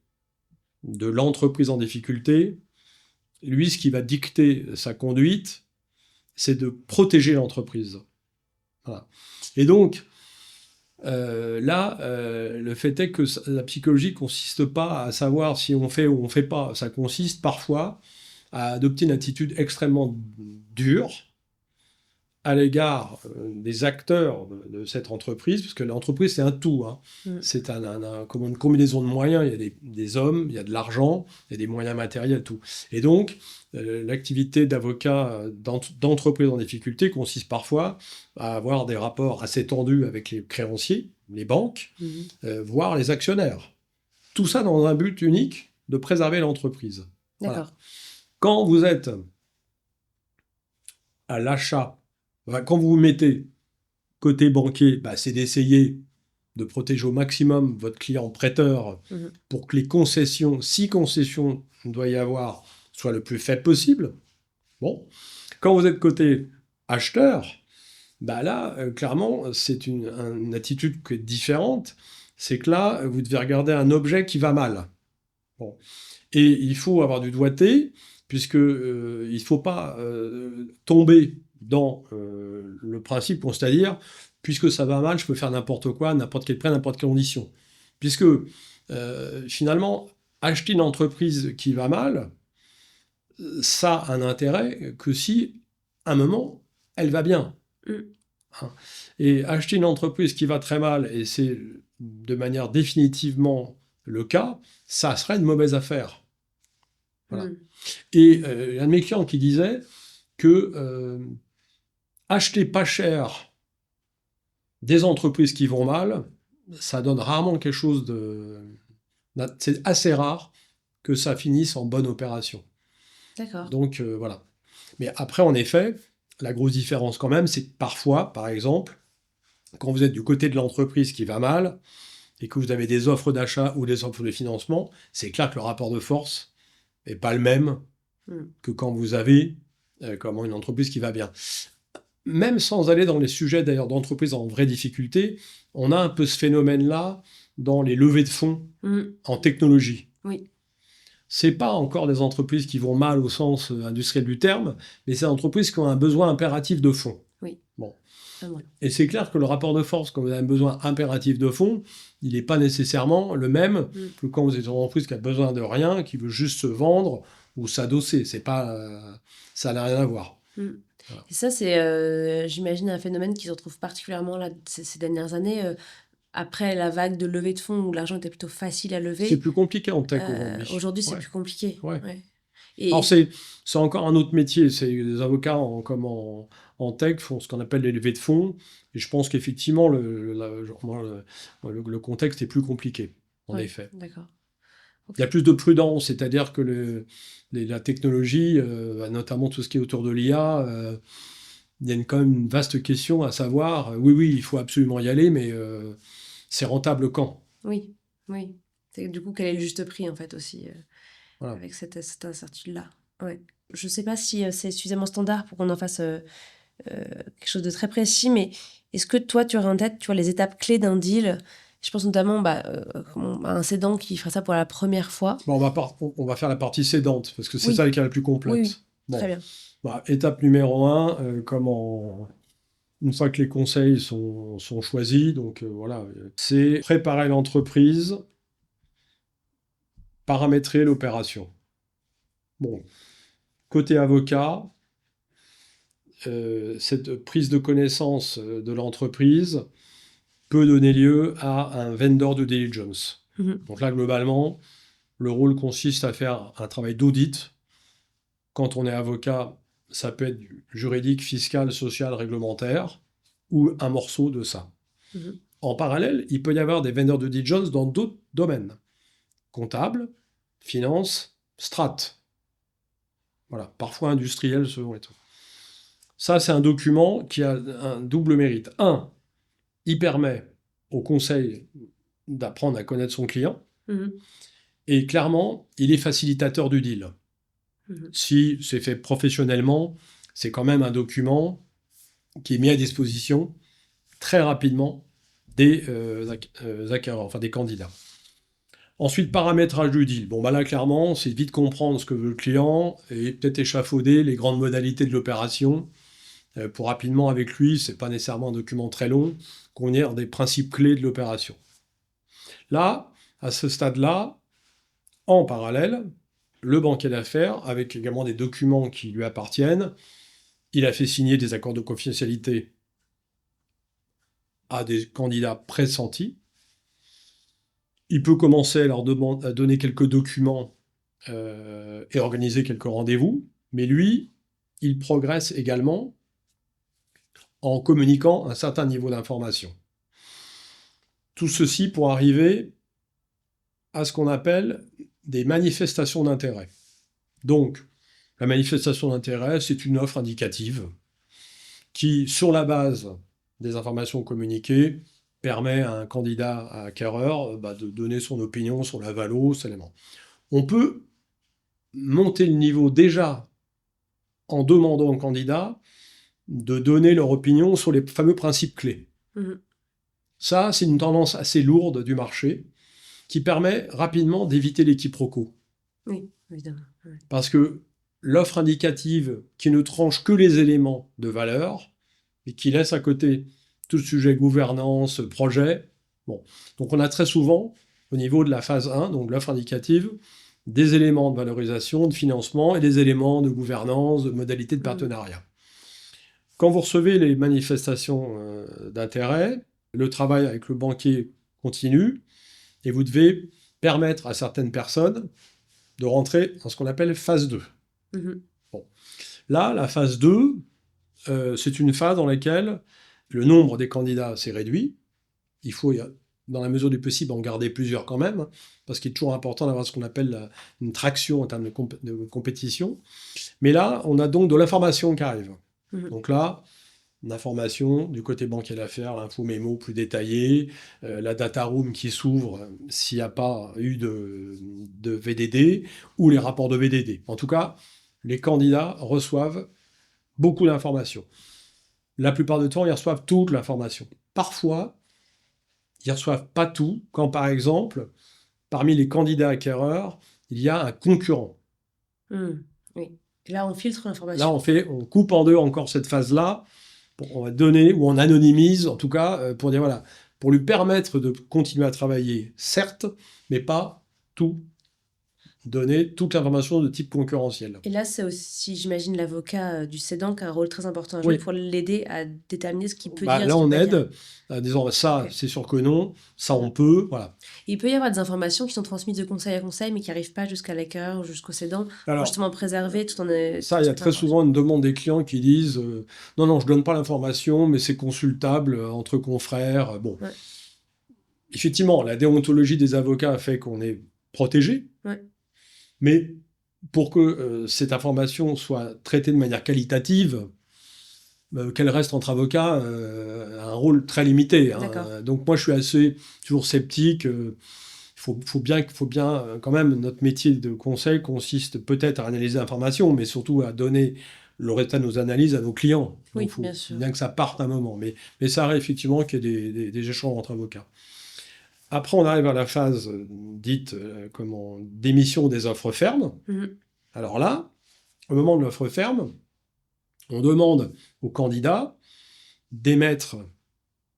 de l'entreprise en difficulté, lui, ce qui va dicter sa conduite, c'est de protéger l'entreprise. Voilà. Et donc, le fait est que la psychologie ne consiste pas à savoir si on fait ou on ne fait pas. Ça consiste parfois à adopter une attitude extrêmement dure à l'égard des acteurs de cette entreprise, parce que l'entreprise, c'est un tout. C'est comme une combinaison de moyens. Il y a des hommes, il y a de l'argent, il y a des moyens matériels, tout. Et donc, l'activité d'avocat d'entreprise en difficulté consiste parfois à avoir des rapports assez tendus avec les créanciers, les banques, voire les actionnaires. Tout ça dans un but unique de préserver l'entreprise. D'accord. Voilà. Quand vous êtes à l'achat, quand vous vous mettez côté banquier, c'est d'essayer de protéger au maximum votre client prêteur pour que les concessions, si concessions il doit y avoir, soient le plus faibles possible. Bon. Quand vous êtes côté acheteur, là, clairement, c'est une attitude qui est différente. C'est que là, vous devez regarder un objet qui va mal. Bon. Et il faut avoir du doigté, puisque il ne faut pas tomber dans le principe, c'est-à-dire, puisque ça va mal, je peux faire n'importe quoi, n'importe quel prêt, n'importe quelle condition. Puisque, finalement, acheter une entreprise qui va mal, ça a un intérêt que si, à un moment, elle va bien. Et acheter une entreprise qui va très mal, et c'est de manière définitivement le cas, ça serait une mauvaise affaire. Voilà. Et un de mes clients qui disait que acheter pas cher des entreprises qui vont mal, ça donne rarement quelque chose c'est assez rare que ça finisse en bonne opération. D'accord. Donc voilà. Mais après, en effet, la grosse différence quand même, c'est que parfois, par exemple, quand vous êtes du côté de l'entreprise qui va mal et que vous avez des offres d'achat ou des offres de financement, c'est clair que le rapport de force n'est pas le même que quand vous avez une entreprise qui va bien. Même sans aller dans les sujets d'ailleurs d'entreprises en vraie difficulté, on a un peu ce phénomène-là dans les levées de fonds en technologie. Oui. C'est pas encore des entreprises qui vont mal au sens industriel du terme, mais c'est des entreprises qui ont un besoin impératif de fonds. Oui. Bon. Et c'est clair que le rapport de force, quand vous avez un besoin impératif de fonds, il n'est pas nécessairement le même que quand vous êtes une entreprise qui a besoin de rien, qui veut juste se vendre ou s'adosser. C'est pas, ça n'a rien à voir. Voilà. Et ça, c'est, j'imagine, un phénomène qui se retrouve particulièrement là, ces dernières années. Après la vague de levée de fonds où l'argent était plutôt facile à lever. C'est plus compliqué en tech aujourd'hui. Aujourd'hui, c'est plus compliqué. Ouais. Alors, c'est encore un autre métier. C'est les avocats en tech font ce qu'on appelle les levées de fonds. Et je pense qu'effectivement, le contexte est plus compliqué, en effet. D'accord. Il y a plus de prudence, c'est-à-dire que la technologie, notamment tout ce qui est autour de l'IA, il y a quand même une vaste question à savoir, oui, il faut absolument y aller, mais c'est rentable quand? Oui. Du coup, quel est le juste prix, en fait, aussi, Voilà. avec cette incertitude-là. Ouais. Je ne sais pas si c'est suffisamment standard pour qu'on en fasse quelque chose de très précis, mais est-ce que toi, tu aurais en tête, tu vois, les étapes clés d'un deal? Je pense notamment à un cédant qui ferait ça pour la première fois. Bon, on va faire la partie cédante, parce que c'est Oui. ça qui est la plus complète. Oui. Bon. Très bien. Étape numéro 1, une fois que les conseils sont choisis, donc voilà, c'est préparer l'entreprise, paramétrer l'opération. Bon, côté avocat, cette prise de connaissance de l'entreprise peut donner lieu à un vendor due diligence. Donc là, globalement, le rôle consiste à faire un travail d'audit. Quand on est avocat, ça peut être du juridique, fiscal, social, réglementaire, ou un morceau de ça. En parallèle, il peut y avoir des vendors due diligence dans d'autres domaines. Comptable, finance, strat. Voilà, parfois industriel selon les trucs. Ça, c'est un document qui a un double mérite. Un, il permet au conseil d'apprendre à connaître son client. Et clairement, il est facilitateur du deal. Si c'est fait professionnellement, c'est quand même un document qui est mis à disposition très rapidement des acquéreurs, enfin des candidats. Ensuite, paramétrage du deal. Bon, là, clairement, c'est vite comprendre ce que veut le client et peut-être échafauder les grandes modalités de l'opération pour rapidement, avec lui, c'est pas nécessairement un document très long, convenir des principes clés de l'opération. Là, à ce stade-là, en parallèle, le banquier d'affaires, avec également des documents qui lui appartiennent, il a fait signer des accords de confidentialité à des candidats pressentis. Il peut commencer à leur donner quelques documents et organiser quelques rendez-vous, mais lui, il progresse également en communiquant un certain niveau d'information. Tout ceci pour arriver à ce qu'on appelle des manifestations d'intérêt. Donc, la manifestation d'intérêt, c'est une offre indicative qui, sur la base des informations communiquées, permet à un candidat à acquéreur de donner son opinion sur la valo, cet élément. On peut monter le niveau déjà en demandant aux candidats de donner leur opinion sur les fameux principes clés. Ça, c'est une tendance assez lourde du marché qui permet rapidement d'éviter les quiproquos. Oui, évidemment. Oui. Parce que l'offre indicative qui ne tranche que les éléments de valeur et qui laisse à côté tout le sujet gouvernance, projet. Bon. Donc on a très souvent, au niveau de la phase 1, donc l'offre indicative, des éléments de valorisation, de financement et des éléments de gouvernance, de modalités de partenariat. Quand vous recevez les manifestations d'intérêt, le travail avec le banquier continue et vous devez permettre à certaines personnes de rentrer dans ce qu'on appelle phase 2. Bon. Là, la phase 2, c'est une phase dans laquelle le nombre des candidats s'est réduit. Il faut, dans la mesure du possible, en garder plusieurs quand même, parce qu'il est toujours important d'avoir ce qu'on appelle une traction en termes de compétition. Mais là, on a donc de l'information qui arrive. Donc là, l'information du côté banquier d'affaires, l'info mémo plus détaillée, la data room qui s'ouvre s'il n'y a pas eu de VDD, ou les rapports de VDD. En tout cas, les candidats reçoivent beaucoup d'informations. La plupart du temps, ils reçoivent toute l'information. Parfois, ils ne reçoivent pas tout, quand par exemple, parmi les candidats acquéreurs, il y a un concurrent. Oui. Et là, on filtre l'information. Là, on coupe en deux encore cette phase-là, on va donner, ou on anonymise, en tout cas, pour dire voilà, pour lui permettre de continuer à travailler, certes, mais pas tout donner toute l'information de type concurrentiel. Et là, c'est aussi, j'imagine, l'avocat du cédant qui a un rôle très important à jouer pour l'aider à déterminer ce qu'il peut dire. Là, on aide, en disant ça, c'est sûr que non, ça, on peut, voilà. Et il peut y avoir des informations qui sont transmises de conseil à conseil, mais qui n'arrivent pas jusqu'à l'acquéreur ou jusqu'au cédant, pour justement préserver tout en... Ça, il y a très souvent une demande des clients qui disent non, je ne donne pas l'information, mais c'est consultable entre confrères. Bon. Effectivement, la déontologie des avocats fait qu'on est protégé, Ouais. Mais pour que cette information soit traitée de manière qualitative, qu'elle reste entre avocats, a un rôle très limité. Hein. Donc moi, je suis toujours sceptique. Faut bien quand même, notre métier de conseil consiste peut-être à analyser l'information, mais surtout à donner le résultat de nos analyses à nos clients. Donc, Oui, il faut bien sûr. bien que ça parte un moment. Mais ça arrive effectivement qu'il y ait des échanges entre avocats. Après, on arrive à la phase dite d'émission des offres fermes. Alors là, au moment de l'offre ferme, on demande au candidat d'émettre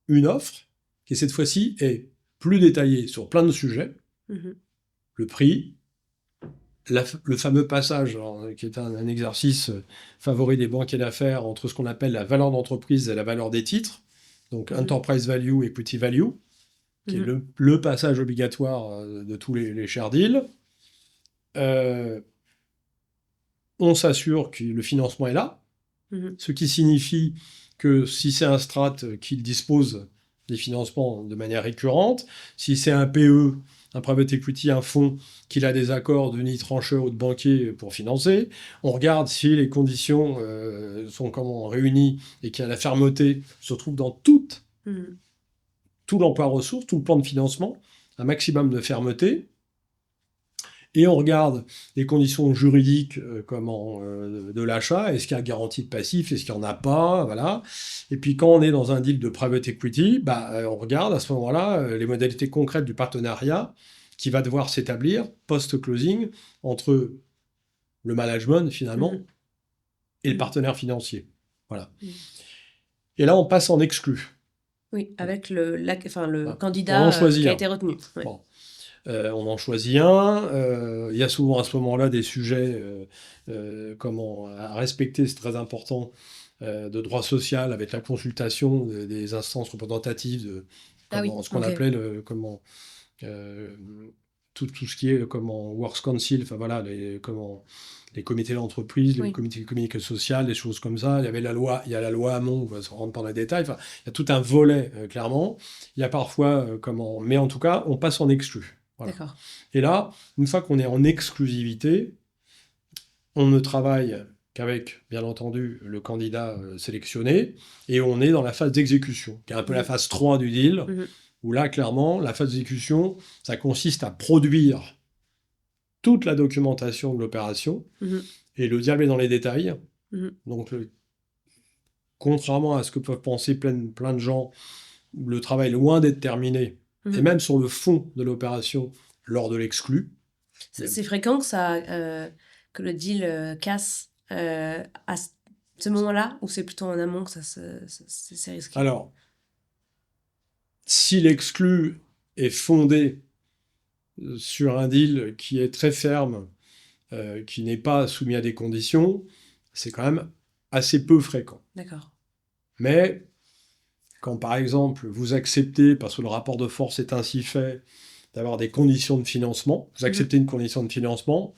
une offre qui, cette fois-ci, est plus détaillée sur plein de sujets. Le prix, le fameux passage, qui est un exercice favori des banquiers d'affaires entre ce qu'on appelle la valeur d'entreprise et la valeur des titres, donc Enterprise Value, Equity Value, qui est le passage obligatoire de tous les share deals. On s'assure que le financement est là, ce qui signifie que si c'est un strat qu'il dispose des financements de manière récurrente, si c'est un PE, un private equity, un fonds, qu'il a des accords de trancheurs ou de banquiers pour financer, on regarde si les conditions sont réunies et qu'il y a la fermeté se trouve dans tout l'emploi ressources, tout le plan de financement, un maximum de fermeté. Et on regarde les conditions juridiques de l'achat, est-ce qu'il y a garantie de passif, est-ce qu'il n'y en a pas, voilà. Et puis quand on est dans un deal de private equity, on regarde à ce moment-là les modalités concrètes du partenariat qui va devoir s'établir post-closing entre le management finalement et le partenaire financier. Voilà. Et là, on passe en exclu. Oui, avec le candidat qui a été retenu. Ouais. Bon. On en choisit un. Il y a souvent à ce moment-là des sujets à respecter, c'est très important, de droit social avec la consultation des instances représentatives ce qu'on appelait tout ce qui est Works Council, enfin voilà, les comités d'entreprise, les comités économiques et sociaux, des choses comme ça. Il y a la loi Hamon, on ne rentre pas dans les détails. Enfin, il y a tout un volet, clairement. Il y a parfois, mais en tout cas, on passe en exclu. Voilà. D'accord. Et là, une fois qu'on est en exclusivité, on ne travaille qu'avec, bien entendu, le candidat sélectionné, et on est dans la phase d'exécution, qui est un peu la phase 3 du deal, où là, clairement, la phase d'exécution, ça consiste à produire toute la documentation de l'opération, et le diable est dans les détails. Donc, contrairement à ce que peuvent penser plein de gens, le travail est loin d'être terminé, et même sur le fond de l'opération, lors de l'exclu. C'est fréquent que le deal casse à ce moment-là, ou c'est plutôt en amont que c'est risqué? Alors, si l'exclu est fondé sur un deal qui est très ferme, qui n'est pas soumis à des conditions, c'est quand même assez peu fréquent. D'accord. Mais quand, par exemple, vous acceptez, parce que le rapport de force est ainsi fait, d'avoir des conditions de financement, vous acceptez une condition de financement,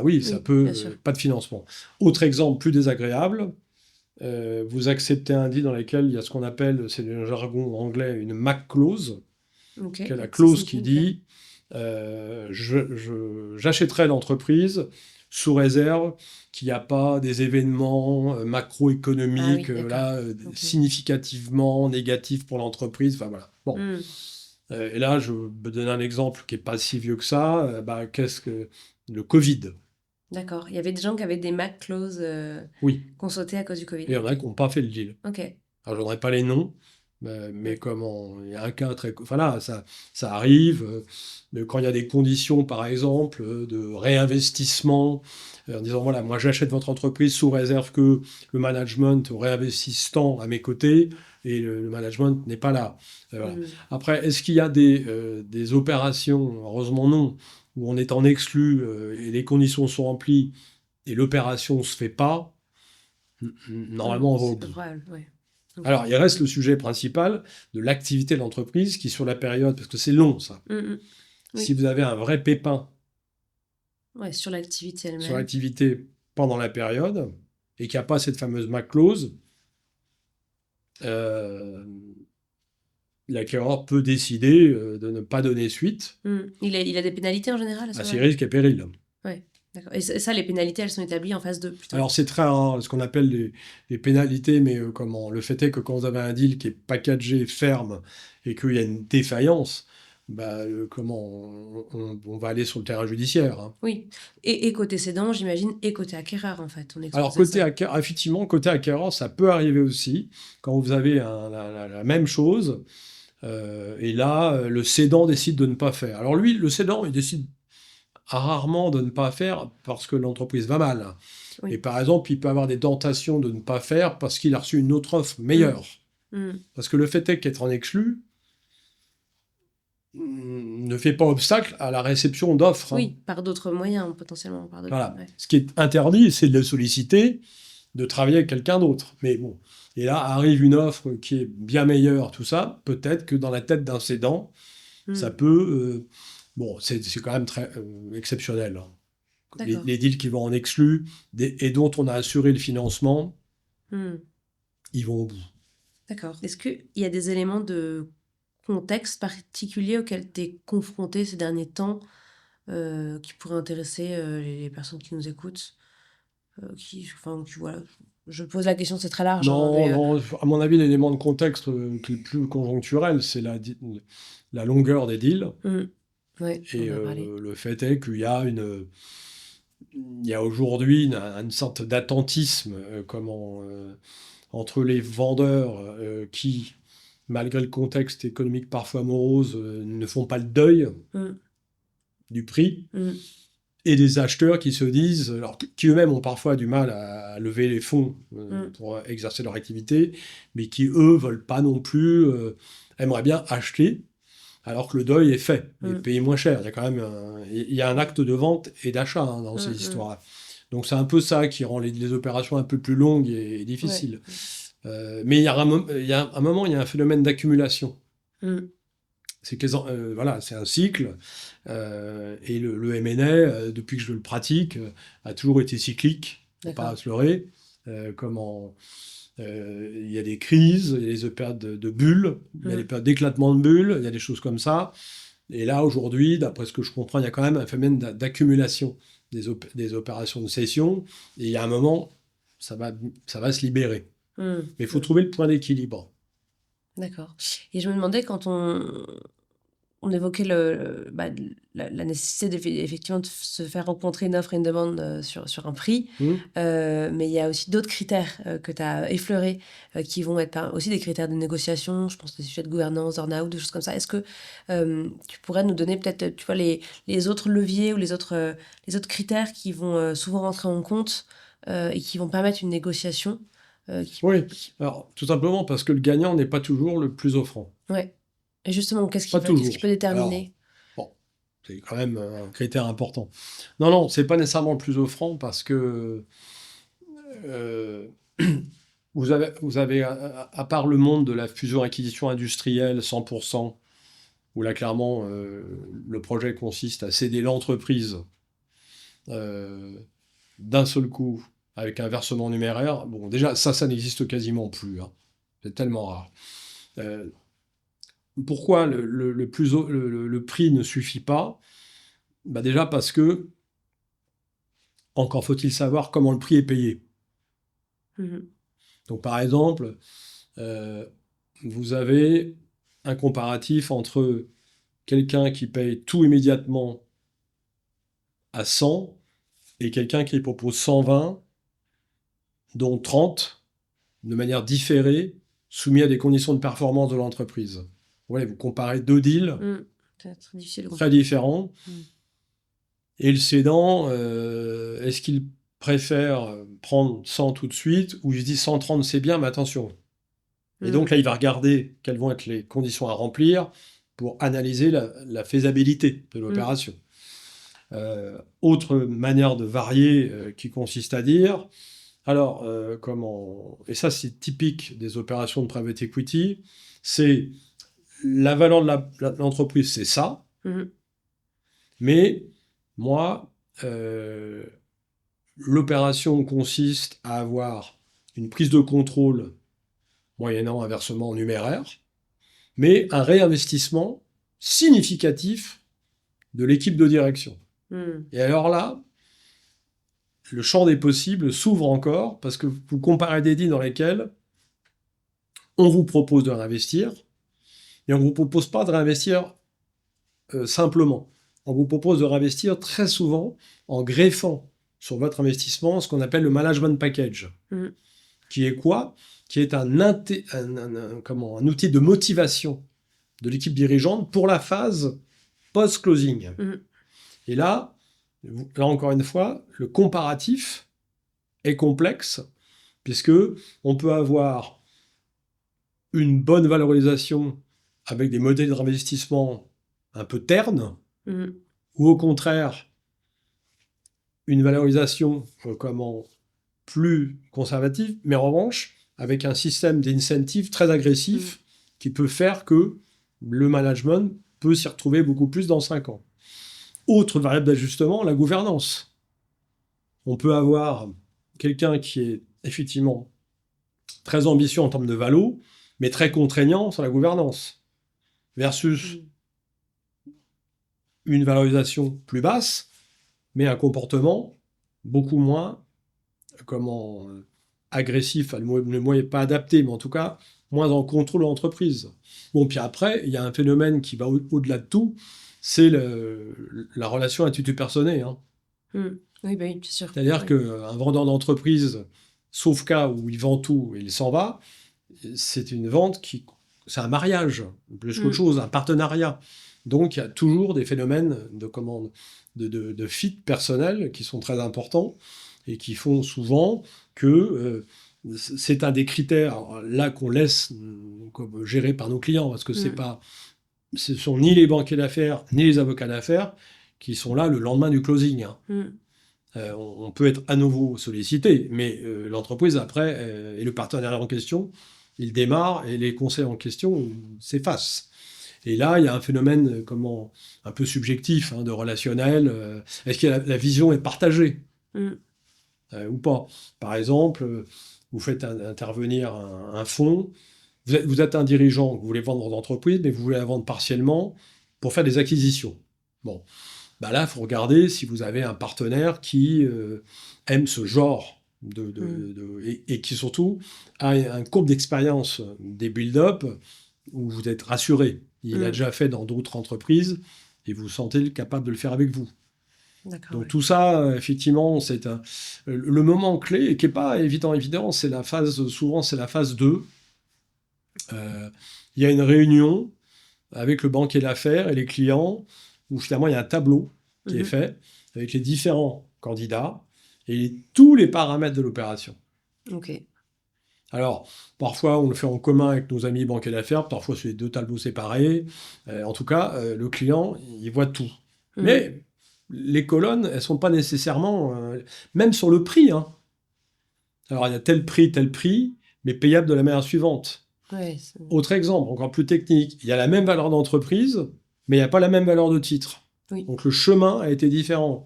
oui, ça peut, pas de financement. Autre exemple plus désagréable, vous acceptez un deal dans lequel il y a ce qu'on appelle, c'est le jargon anglais, une MAC clause, qui est la clause qui dit j'achèterai l'entreprise sous réserve qu'il n'y a pas des événements macroéconomiques significativement négatifs pour l'entreprise. Enfin voilà. Bon. Et là, je vais donner un exemple qui n'est pas si vieux que ça. Qu'est-ce que le Covid? D'accord. Il y avait des gens qui avaient des MAC clauses qu'on sautait à cause du Covid. Et il y en a qui n'ont pas fait le deal. Ok. Alors, je ne donnerai pas les noms, mais il y a un cas très... Voilà, ça arrive. Quand il y a des conditions, par exemple, de réinvestissement, en disant, voilà, moi j'achète votre entreprise sous réserve que le management réinvestisse tant à mes côtés, et le management n'est pas là. Voilà. Après, est-ce qu'il y a des opérations, heureusement non, où on est en exclu et les conditions sont remplies et l'opération ne se fait pas? Normalement, on va au bout. Okay. Alors, il reste le sujet principal de l'activité de l'entreprise qui, sur la période, parce que c'est long, ça. Si vous avez un vrai pépin sur l'activité elle-même, sur l'activité pendant la période, et qu'il n'y a pas cette fameuse MAC clause, l'acquéreur peut décider de ne pas donner suite Il a des pénalités en général à ses risques et périls. Oui, d'accord. Et ça, les pénalités, elles sont établies en phase 2 plutôt. Alors c'est très rare, ce qu'on appelle les pénalités, mais le fait est que quand vous avez un deal qui est packagé, ferme, et qu'il y a une défaillance, on va aller sur le terrain judiciaire. Hein. Oui, et côté cédant, j'imagine, et côté acquéreur, en fait. Alors, effectivement, côté acquéreur, ça peut arriver aussi, quand vous avez la même chose, et là, le cédant décide de ne pas faire. Alors lui, le cédant, il décide rarement de ne pas faire parce que l'entreprise va mal. Oui. Et par exemple, il peut avoir des tentations de ne pas faire parce qu'il a reçu une autre offre meilleure. Parce que le fait est qu'être en exclu ne fait pas obstacle à la réception d'offres. Oui, par d'autres moyens, potentiellement. Voilà. Ouais. Ce qui est interdit, c'est de le solliciter, de travailler avec quelqu'un d'autre. Mais bon, et là arrive une offre qui est bien meilleure, tout ça, peut-être que dans la tête d'un cédant, ça peut... Bon, c'est quand même très exceptionnel. Hein. Les deals qui vont en exclu et dont on a assuré le financement, ils vont au bout. D'accord. Est-ce qu'il y a des éléments de contexte particulier auquel tu es confronté ces derniers temps qui pourraient intéresser les personnes qui nous écoutent voilà. Je pose la question, c'est très large. Non, à mon avis, l'élément de contexte qui est le plus conjoncturel, c'est la longueur des deals. Ouais, et le fait est qu'il y a aujourd'hui une sorte d'attentisme entre les vendeurs qui, malgré le contexte économique parfois morose, ne font pas le deuil du prix, et des acheteurs qui se disent, alors qui eux-mêmes ont parfois du mal à lever les fonds pour exercer leur activité, mais qui eux veulent pas non plus, aimeraient bien acheter, alors que le deuil est fait, et payer moins cher. Il y a quand même un acte de vente et d'achat dans ces histoires-là. Donc c'est un peu ça qui rend les opérations un peu plus longues et difficiles. Ouais. Mais il y a un moment, il y a un phénomène d'accumulation. C'est que c'est un cycle, et le M&A, depuis que je le pratique, a toujours été cyclique, faut pas se leurrer. Il y a des crises, il y a des périodes de bulles, il y a des périodes d'éclatement de bulles, il y a des choses comme ça. Et là, aujourd'hui, d'après ce que je comprends, il y a quand même un phénomène d'accumulation des opérations de cession. Et il y a un moment, ça va se libérer. Mais il faut trouver le point d'équilibre. D'accord. Et je me demandais, quand on évoquait la nécessité effectivement de se faire rencontrer une offre et une demande sur un prix, mais il y a aussi d'autres critères que tu as effleurés qui vont être aussi des critères de négociation, je pense des sujets de gouvernance, earn-out, des choses comme ça. Est-ce que tu pourrais nous donner peut-être les autres leviers ou les autres critères qui vont souvent rentrer en compte et qui vont permettre une négociation Oui, alors tout simplement parce que le gagnant n'est pas toujours le plus offrant. Ouais. Et justement, qu'est-ce qui peut déterminer ? Alors, c'est quand même un critère important. Non, c'est pas nécessairement le plus offrant parce que vous avez à part le monde de la fusion-acquisition industrielle 100%, où là, clairement, le projet consiste à céder l'entreprise d'un seul coup avec un versement numéraire. Bon, déjà, ça n'existe quasiment plus. Hein. C'est tellement rare. Pourquoi le prix ne suffit pas ? Déjà parce que, encore faut-il savoir comment le prix est payé. Donc par exemple, vous avez un comparatif entre quelqu'un qui paye tout immédiatement à 100 et quelqu'un qui propose 120, dont 30, de manière différée, soumis à des conditions de performance de l'entreprise. Ouais, vous comparez deux deals très différents. Et le cédant, est-ce qu'il préfère prendre 100 tout de suite, ou il se dit 130 c'est bien, mais attention. Et donc là, il va regarder quelles vont être les conditions à remplir pour analyser la faisabilité de l'opération. Autre manière de varier qui consiste à dire, alors, et ça c'est typique des opérations de private equity, c'est la valeur de l'entreprise, c'est ça, mais moi, l'opération consiste à avoir une prise de contrôle moyennant un versement numéraire, mais un réinvestissement significatif de l'équipe de direction. Et alors là, le champ des possibles s'ouvre encore, parce que vous comparez des deals dans lesquels on vous propose de réinvestir, et on ne vous propose pas de réinvestir simplement. On vous propose de réinvestir très souvent en greffant sur votre investissement ce qu'on appelle le management package. Qui est quoi? Qui est un outil de motivation de l'équipe dirigeante pour la phase post-closing. Et là, encore une fois, le comparatif est complexe, puisque on peut avoir une bonne valorisation avec des modèles d'investissement un peu ternes, ou au contraire, une valorisation plus conservative, mais en revanche, avec un système d'incentive très agressif qui peut faire que le management peut s'y retrouver beaucoup plus dans 5 ans. Autre variable d'ajustement, la gouvernance. On peut avoir quelqu'un qui est effectivement très ambitieux en termes de valo, mais très contraignant sur la gouvernance, versus une valorisation plus basse, mais un comportement beaucoup moins agressif, le mot n'est pas adapté, mais en tout cas, moins en contrôle de l'entreprise. Bon, puis après, il y a un phénomène qui va au-delà de tout, c'est la relation attitude-personnée. Oui, bien sûr. C'est-à-dire qu'un vendeur d'entreprise, sauf cas où il vend tout et il s'en va, c'est une vente c'est un mariage, plus qu'autre chose, un partenariat. Donc, il y a toujours des phénomènes de fit personnel qui sont très importants et qui font souvent que c'est un des critères là qu'on laisse gérer par nos clients, parce que ce sont ni les banquiers d'affaires ni les avocats d'affaires qui sont là le lendemain du closing. On peut être à nouveau sollicité, mais l'entreprise après et le partenariat en question, il démarre et les conseils en question s'effacent. Et là, il y a un phénomène un peu subjectif, de relationnel. Est-ce que la vision est partagée ou pas? Par exemple, vous faites intervenir un fonds, vous êtes un dirigeant, vous voulez vendre votre entreprise, mais vous voulez la vendre partiellement pour faire des acquisitions. Bon, là, il faut regarder si vous avez un partenaire qui aime ce genre et qui surtout a un courbe d'expérience des build-up où vous êtes rassuré. Il a déjà fait dans d'autres entreprises et vous vous sentez capable de le faire avec vous. Donc tout ça, effectivement, c'est le moment clé qui n'est pas évident, c'est souvent c'est la phase 2. Il y a une réunion avec le banquier d'affaires et les clients où finalement il y a un tableau qui est fait avec les différents candidats et tous les paramètres de l'opération. Alors, parfois, on le fait en commun avec nos amis banquiers d'affaires, parfois c'est 2 tableaux séparés. En tout cas, le client, il voit tout. Mais les colonnes, elles ne sont pas nécessairement... même sur le prix. Alors, il y a tel prix, mais payable de la manière suivante. Autre exemple, encore plus technique. Il y a la même valeur d'entreprise, mais il n'y a pas la même valeur de titre. Donc, le chemin a été différent.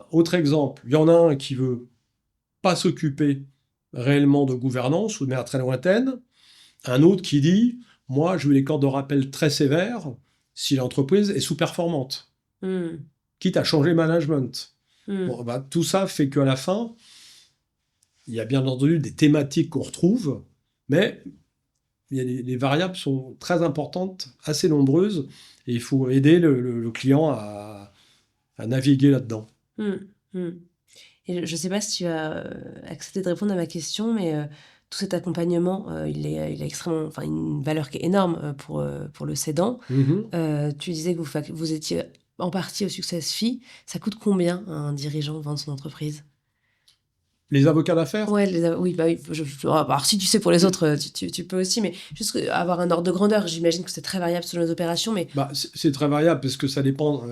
Autre exemple, il y en a un qui ne veut pas s'occuper réellement de gouvernance ou de manière très lointaine, un autre qui dit « Moi, je veux les cordes de rappel très sévères si l'entreprise est sous-performante, quitte à changer management. » Tout ça fait qu'à la fin, il y a bien entendu des thématiques qu'on retrouve, mais les variables sont très importantes, assez nombreuses, et il faut aider le client à naviguer là-dedans. Et je ne sais pas si tu as accepté de répondre à ma question, mais tout cet accompagnement, il a extrêmement, une valeur qui est énorme pour le cédant. Tu disais que vous étiez en partie au success fee. Ça coûte combien à un dirigeant de vendre son entreprise? Les avocats d'affaires? Oui. Alors, si tu sais pour les autres, tu peux aussi, mais juste avoir un ordre de grandeur. J'imagine que c'est très variable selon les opérations. Mais... c'est très variable parce que ça dépend...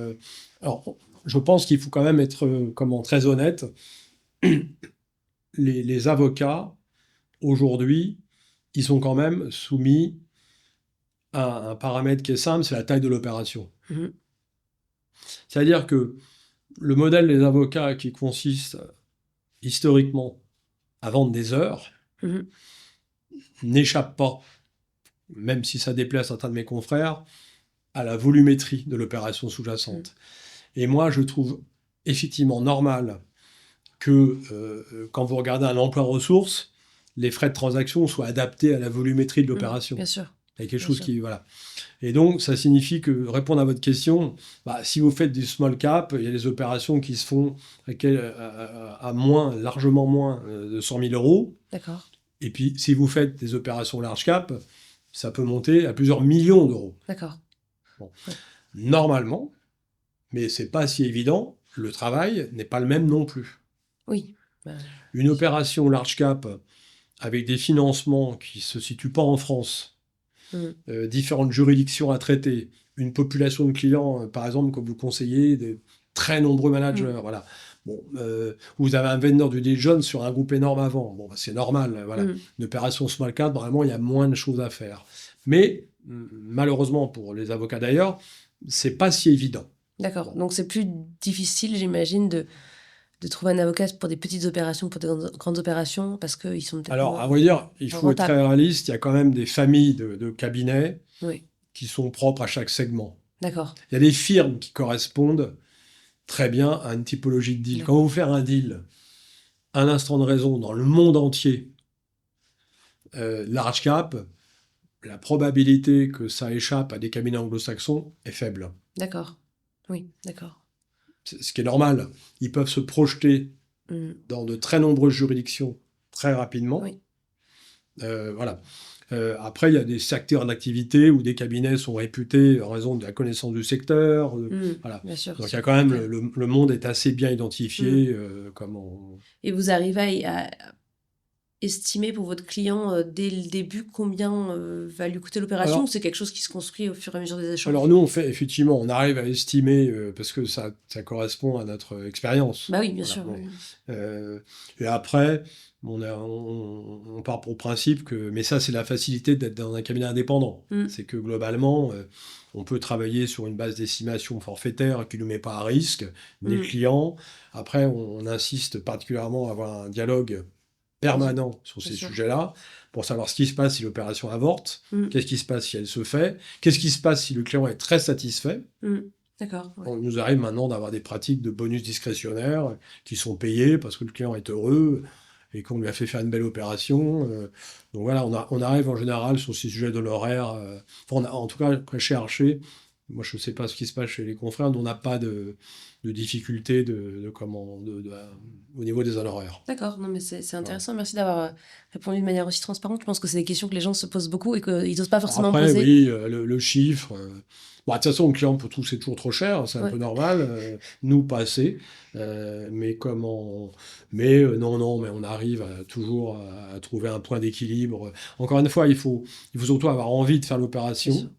Alors, je pense qu'il faut quand même être très honnête. Les avocats, aujourd'hui, ils sont quand même soumis à un paramètre qui est simple, c'est la taille de l'opération. C'est-à-dire que le modèle des avocats qui consiste historiquement à vendre des heures n'échappe pas même si ça déplaît à certains de mes confrères, à la volumétrie de l'opération sous-jacente. Et moi, je trouve effectivement normal que quand vous regardez un emploi ressources, les frais de transaction soient adaptés à la volumétrie de l'opération. Bien sûr. Il y a quelque chose qui... Voilà. Et donc, ça signifie que, répondre à votre question, si vous faites du small cap, il y a des opérations qui se font à largement moins de 100 000 euros. D'accord. Et puis, si vous faites des opérations large cap, ça peut monter à plusieurs millions d'euros. D'accord. Bon. Ouais. Normalement, mais c'est pas si évident, le travail n'est pas le même non plus. Oui. Une opération large cap avec des financements qui ne se situent pas en France, différentes juridictions à traiter, une population de clients, par exemple, comme vous conseillez, de très nombreux managers, voilà. Bon, vous avez un vendor du diligence sur un groupe énorme avant. Bon, c'est normal, voilà. Une opération small cap, vraiment, il y a moins de choses à faire. Mais, malheureusement, pour les avocats d'ailleurs, c'est pas si évident. D'accord. Donc, c'est plus difficile, j'imagine, de trouver un avocat pour des petites opérations, pour des grandes opérations, parce qu'ils sont peut-être Alors, à vrai dire, il faut être très réaliste. Il y a quand même des familles de cabinets qui sont propres à chaque segment. D'accord. Il y a des firmes qui correspondent très bien à une typologie de deal. Quand vous faites un deal, un instant de raison dans le monde entier, large cap, la probabilité que ça échappe à des cabinets anglo-saxons est faible. D'accord. Oui, d'accord. Ce qui est normal. Ils peuvent se projeter dans de très nombreuses juridictions très rapidement. Oui. Voilà. Après, il y a des secteurs d'activité où des cabinets sont réputés en raison de la connaissance du secteur. Voilà. Bien sûr. Donc, il y a quand même... Le monde est assez bien identifié. Et vous arrivez à estimer pour votre client dès le début combien va lui coûter l'opération, ou c'est quelque chose qui se construit au fur et à mesure des échanges? Alors nous, on arrive à estimer, parce que ça correspond à notre expérience. Bah oui, bien sûr. Bon. Et après, on part pour principe que... Mais ça, c'est la facilité d'être dans un cabinet indépendant. C'est que globalement, on peut travailler sur une base d'estimation forfaitaire qui ne nous met pas à risque, ni le client. Après, on insiste particulièrement à avoir un dialogue permanent sur ces sujets-là, pour savoir ce qui se passe si l'opération avorte, qu'est-ce qui se passe si elle se fait, qu'est-ce qui se passe si le client est très satisfait. D'accord. Ouais. On nous arrive maintenant d'avoir des pratiques de bonus discrétionnaires qui sont payés parce que le client est heureux et qu'on lui a fait faire une belle opération. Donc voilà, on arrive en général sur ces sujets d'honoraires. En tout cas, chez Archer, moi je ne sais pas ce qui se passe chez les confrères, mais on n'a pas de difficulté au niveau des honoraires. D'accord, non mais c'est intéressant, merci d'avoir répondu de manière aussi transparente. Je pense que c'est des questions que les gens se posent beaucoup et qu'ils n'osent pas forcément poser. Après, oui, le chiffre... de toute façon, le client peut trouver que c'est toujours trop cher, c'est un peu normal. Nous, pas assez. Mais on arrive toujours à trouver un point d'équilibre. Encore une fois, il faut surtout avoir envie de faire l'opération.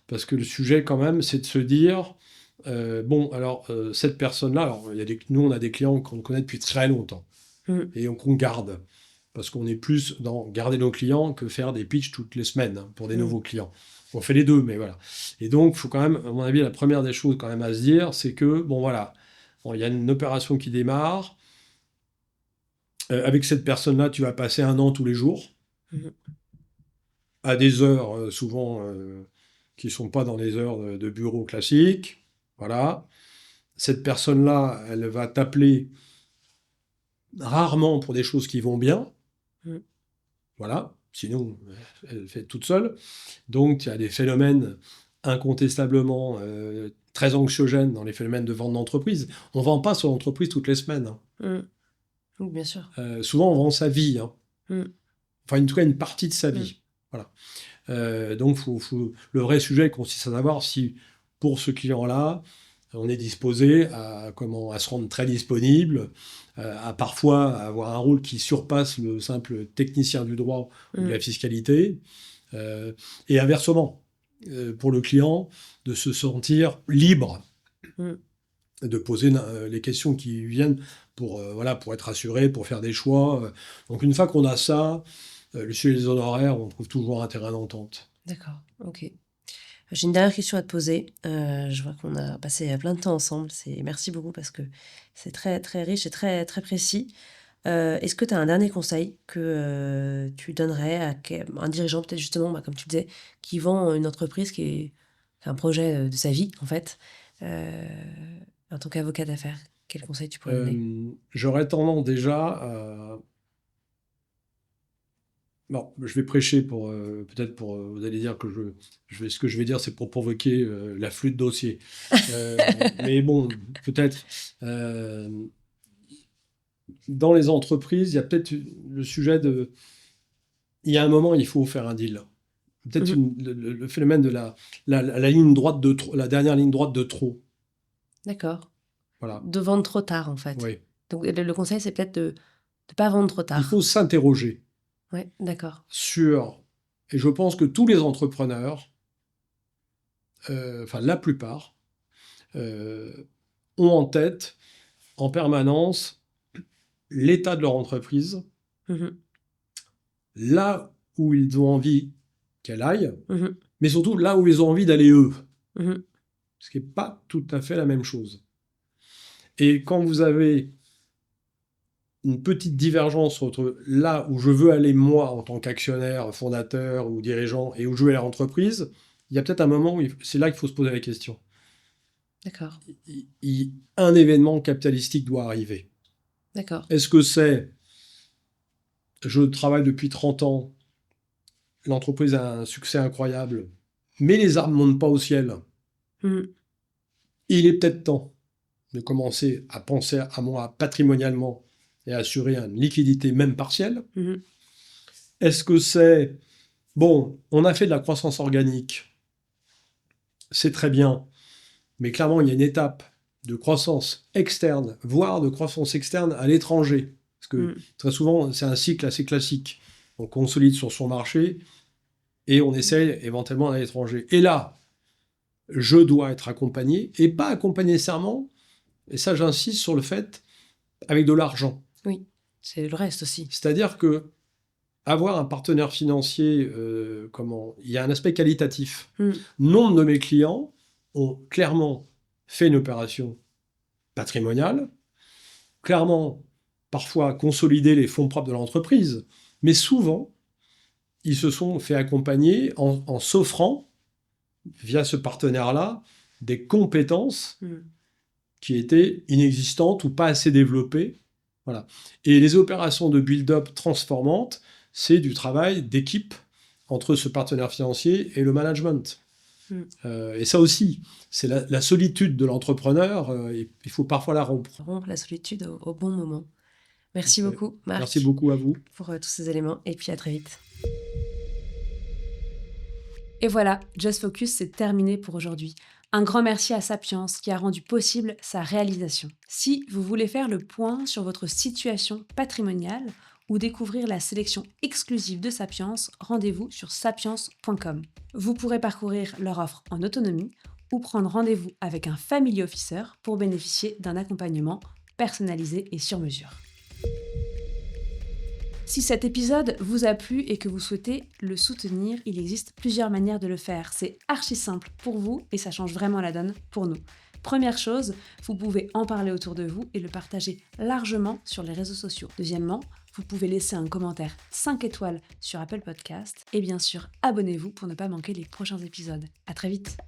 Parce que le sujet, quand même, c'est de se dire... cette personne-là, nous, on a des clients qu'on connaît depuis très longtemps. Et qu'on garde. Parce qu'on est plus dans garder nos clients que faire des pitchs toutes les semaines pour des nouveaux clients. On fait les deux, mais voilà. Et donc, il faut quand même, à mon avis, la première des choses quand même à se dire, c'est que, il y a une opération qui démarre. Avec cette personne-là, tu vas passer 1 an tous les jours, à des heures souvent qui ne sont pas dans les heures de bureau classiques. Voilà. Cette personne-là, elle va t'appeler rarement pour des choses qui vont bien. Voilà. Sinon, elle fait toute seule. Donc, il y a des phénomènes incontestablement très anxiogènes dans les phénomènes de vente d'entreprise. On ne vend pas sur l'entreprise toutes les semaines. Oui, bien sûr. Souvent, on vend sa vie. Enfin, en tout cas, une partie de sa vie. Voilà. Donc, le vrai sujet consiste à savoir si, pour ce client-là, on est disposé à se rendre très disponible, à parfois avoir un rôle qui surpasse le simple technicien du droit ou de la fiscalité, et inversement, pour le client, de se sentir libre de poser les questions qui viennent pour être assuré, pour faire des choix. Donc une fois qu'on a ça, le sujet des honoraires, on trouve toujours un terrain d'entente. D'accord, ok. J'ai une dernière question à te poser. Je vois qu'on a passé plein de temps ensemble. Merci beaucoup parce que c'est très, très riche et très, très précis. Est-ce que tu as un dernier conseil que tu donnerais à un dirigeant, peut-être justement, comme tu disais, qui vend une entreprise qui est un projet de sa vie, en fait, en tant qu'avocat d'affaires? Quel conseil tu pourrais donner? J'aurais tendance déjà à... Bon, je vais prêcher pour peut-être pour vous allez dire que ce que je vais dire c'est pour provoquer l'afflux de dossiers. Mais bon, peut-être dans les entreprises, il y a peut-être le sujet de il y a un moment il faut faire un deal. Peut-être le phénomène de la ligne droite de trop, la dernière ligne droite de trop. D'accord. Voilà. De vendre trop tard, en fait. Oui. Donc le conseil, c'est peut-être de ne pas vendre trop tard. Il faut s'interroger. Oui, d'accord. Et je pense que tous les entrepreneurs, enfin la plupart, ont en tête en permanence l'état de leur entreprise, là où ils ont envie qu'elle aille, mais surtout là où ils ont envie d'aller eux. Ce qui n'est pas tout à fait la même chose. Et quand vous avez une petite divergence entre là où je veux aller moi en tant qu'actionnaire, fondateur ou dirigeant et où je veux aller l'entreprise, il y a peut-être un moment où c'est là qu'il faut se poser la question. D'accord. Un événement capitalistique doit arriver. D'accord. Est-ce que c'est je travaille depuis 30 ans, l'entreprise a un succès incroyable, mais les arbres ne montent pas au ciel. Il est peut-être temps de commencer à penser à moi patrimonialement et assurer une liquidité même partielle. Est-ce que c'est... Bon, on a fait de la croissance organique, c'est très bien, mais clairement, il y a une étape de croissance externe, voire de croissance externe à l'étranger. Parce que très souvent, c'est un cycle assez classique. On consolide sur son marché et on essaie éventuellement à l'étranger. Et là, je dois être accompagné, et pas accompagné nécessairement, et ça j'insiste sur le fait, avec de l'argent. Oui, c'est le reste aussi. C'est-à-dire que avoir un partenaire financier, il y a un aspect qualitatif. Nombre de mes clients ont clairement fait une opération patrimoniale, clairement, parfois consolidé les fonds propres de l'entreprise, mais souvent, ils se sont fait accompagner en s'offrant, via ce partenaire-là, des compétences qui étaient inexistantes ou pas assez développées. Voilà. Et les opérations de build-up transformantes, c'est du travail d'équipe entre ce partenaire financier et le management. Et ça aussi, c'est la solitude de l'entrepreneur, il faut parfois la rompre. Rompre la solitude au bon moment. Merci beaucoup, Marc. Merci beaucoup à vous. Pour tous ces éléments, et puis à très vite. Et voilà, Just Focus, c'est terminé pour aujourd'hui. Un grand merci à Sapiens qui a rendu possible sa réalisation. Si vous voulez faire le point sur votre situation patrimoniale ou découvrir la sélection exclusive de Sapiens, rendez-vous sur sapiens.com. Vous pourrez parcourir leur offre en autonomie ou prendre rendez-vous avec un family officer pour bénéficier d'un accompagnement personnalisé et sur mesure. Si cet épisode vous a plu et que vous souhaitez le soutenir, il existe plusieurs manières de le faire. C'est archi simple pour vous et ça change vraiment la donne pour nous. Première chose, vous pouvez en parler autour de vous et le partager largement sur les réseaux sociaux. Deuxièmement, vous pouvez laisser un commentaire 5 étoiles sur Apple Podcast et bien sûr, abonnez-vous pour ne pas manquer les prochains épisodes. À très vite.